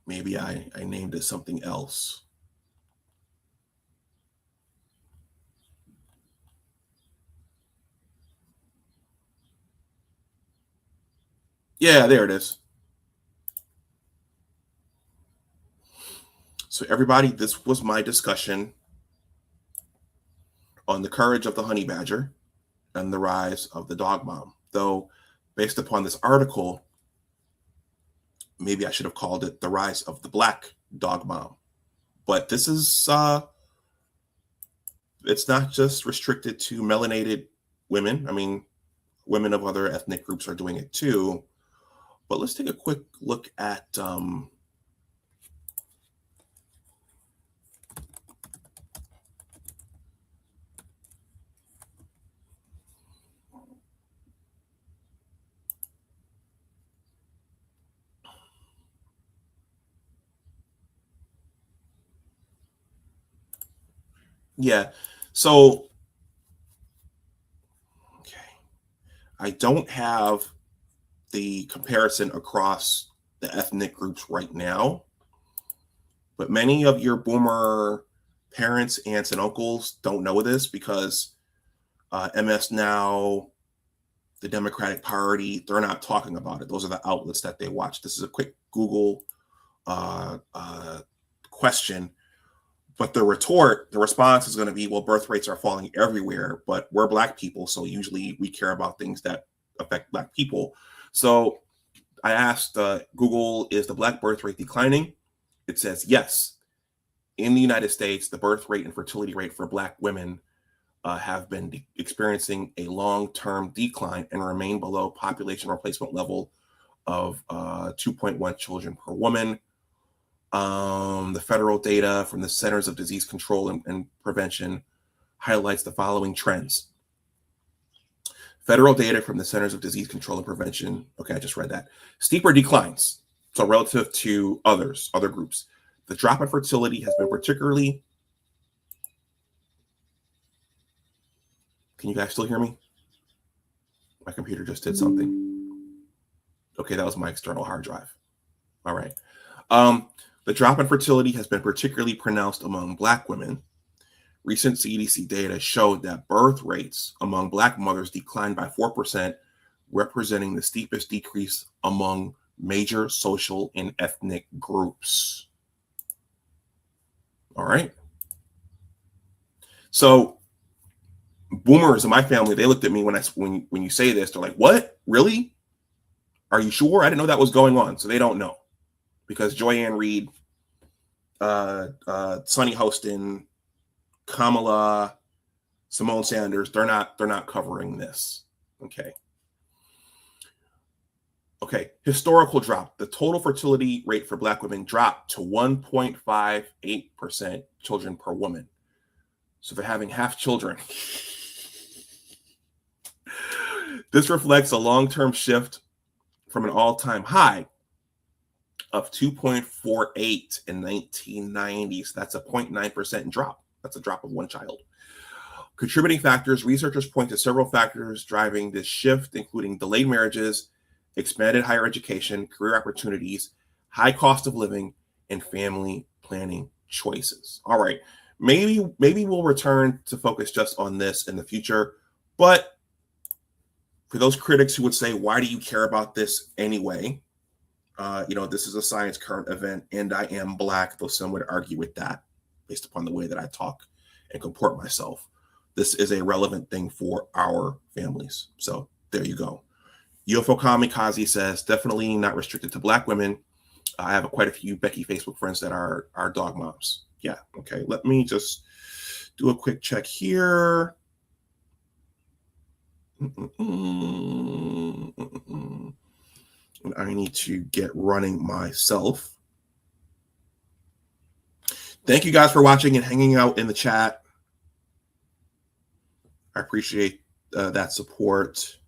Maybe I named it something else. Yeah, there it is. So everybody, this was my discussion on the courage of the honey badger and the rise of the dog mom. Though, based upon this article, maybe I should have called it the rise of the black dog mom. But this is, it's not just restricted to melanated women. I mean, women of other ethnic groups are doing it too. But let's take a quick look at yeah. So, okay. I don't have the comparison across the ethnic groups right now, but many of your boomer parents, aunts, and uncles don't know this because MS Now, the Democratic Party, they're not talking about it. Those are the outlets that they watch. This is a quick Google question, but the response is going to be, well, birth rates are falling everywhere, but we're Black people, so usually we care about things that affect Black people. So I asked Google, is the Black birth rate declining? It says yes. In the United States, the birth rate and fertility rate for Black women have been experiencing a long-term decline and remain below population replacement level of 2.1 children per woman. The federal data from the Centers of Disease Control and Prevention highlights the following trends. Federal data from the Centers of Disease Control and Prevention. Okay, I just read that. Steeper declines. So relative to other groups. The drop in fertility has been particularly... Can you guys still hear me? My computer just did something. Okay, that was my external hard drive. All right. The drop in fertility has been particularly pronounced among Black women. Recent CDC data showed that birth rates among Black mothers declined by 4%, representing the steepest decrease among major social and ethnic groups. All right. So boomers in my family, they looked at me when you say this, they're like, what? Really? Are you sure? I didn't know that was going on. So they don't know. Because Joyanne Reed, Sunny Hostin, Kamala, Simone Sanders, they're not covering this. Okay. Historical drop. The total fertility rate for Black women dropped to 1.58% children per woman. So they're having half children. This reflects a long-term shift from an all-time high of 2.48 in 1990. So that's a 0.9% drop. That's a drop of one child. Contributing factors, researchers point to several factors driving this shift, including delayed marriages, expanded higher education, career opportunities, high cost of living, and family planning choices. All right, maybe we'll return to focus just on this in the future, but for those critics who would say, why do you care about this anyway? This is a science current event, and I am Black, though some would argue with that based upon the way that I talk and comport myself. This is a relevant thing for our families. So there you go. UFO Kamikaze says, definitely not restricted to Black women. I have quite a few Becky Facebook friends that are dog moms. Yeah, okay. Let me just do a quick check here. I need to get running myself. Thank you guys for watching and hanging out in the chat. I appreciate that support.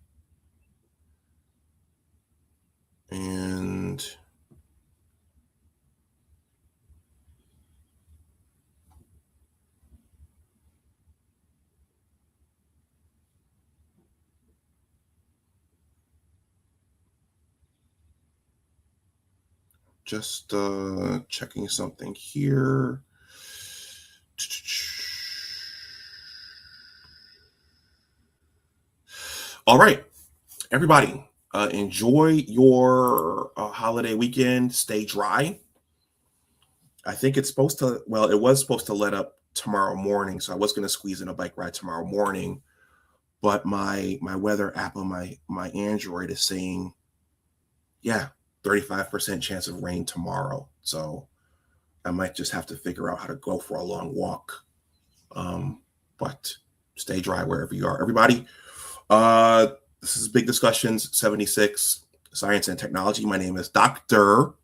And just checking something here. All right, everybody, enjoy your holiday weekend. Stay dry. I think it's supposed to, well, it was supposed to let up tomorrow morning, so I was going to squeeze in a bike ride tomorrow morning, but my weather app on my Android is saying, yeah, 35% chance of rain tomorrow. So I might just have to figure out how to go for a long walk. But stay dry wherever you are. Everybody, this is Big Discussions 76, Science and Technology. My name is Dr.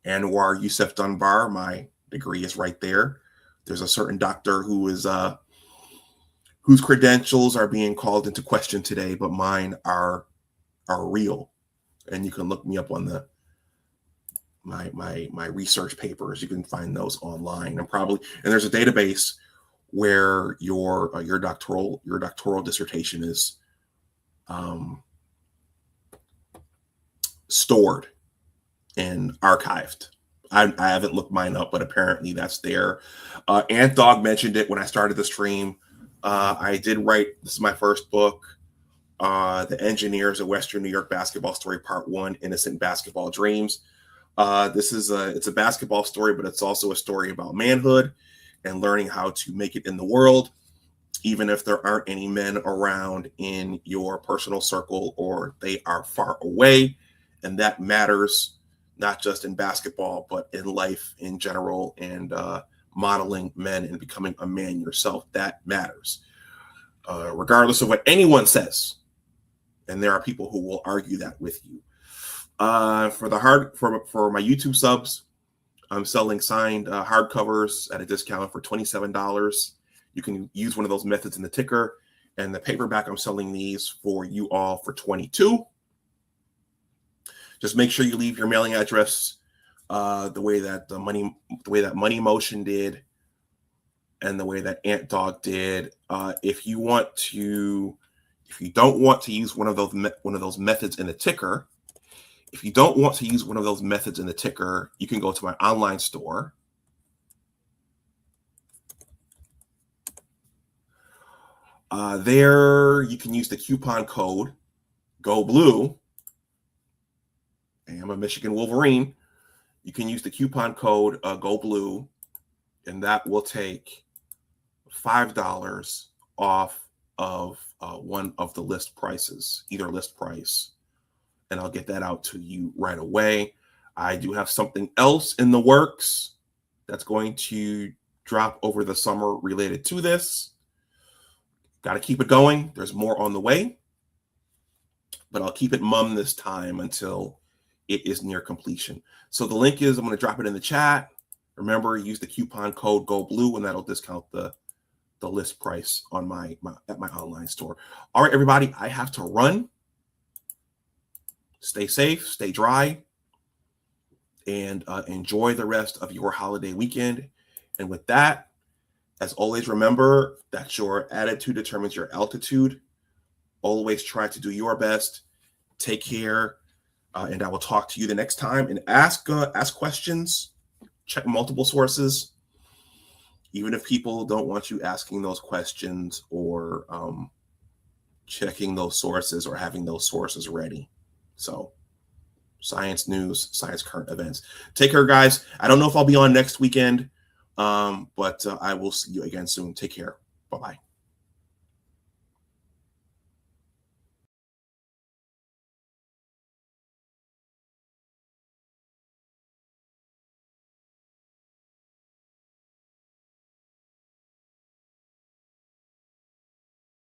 Anwar Yusuf Dunbar. My degree is right there. There's a certain doctor who is whose credentials are being called into question today, but mine are real. And you can look me up on my research papers. You can find those online, and there's a database where your doctoral dissertation is stored and archived. I haven't looked mine up, but apparently that's there. Ant Dog mentioned it when I started the stream. I did write, this is my first book, The Engineers of Western New York Basketball Story, Part 1, Innocent Basketball Dreams. It's a basketball story, but it's also a story about manhood and learning how to make it in the world, even if there aren't any men around in your personal circle or they are far away. And that matters, not just in basketball, but in life in general, and modeling men and becoming a man yourself. That matters, regardless of what anyone says. And there are people who will argue that with you. For my YouTube subs, I'm selling signed hardcovers at a discount for $27. You can use one of those methods in the ticker, and the paperback, I'm selling these for you all for $22. Just make sure you leave your mailing address the way that Money Motion did, and the way that Ant Dog did. If you don't want to use one of those methods in the ticker, you can go to my online store. There you can use the coupon code GOBLUE. I'm a Michigan Wolverine. You can use the coupon code GOBLUE, and that will take $5 off of one of the list prices, either list price, and I'll get that out to you right away. I do have something else in the works that's going to drop over the summer related to this. Got to keep it going. There's more on the way, but I'll keep it mum this time until it is near completion. So the link is, I'm going to drop it in the chat. Remember, use the coupon code GOBLUE, and that'll discount the list price on at my online store. All right, everybody, I have to run. Stay safe, stay dry, and enjoy the rest of your holiday weekend. And with that, as always, remember that your attitude determines your altitude. Always try to do your best. Take care, and I will talk to you the next time. And ask questions. Check multiple sources, even if people don't want you asking those questions or checking those sources or having those sources ready. So science news, science current events. Take care, guys. I don't know if I'll be on next weekend, but I will see you again soon. Take care. Bye-bye.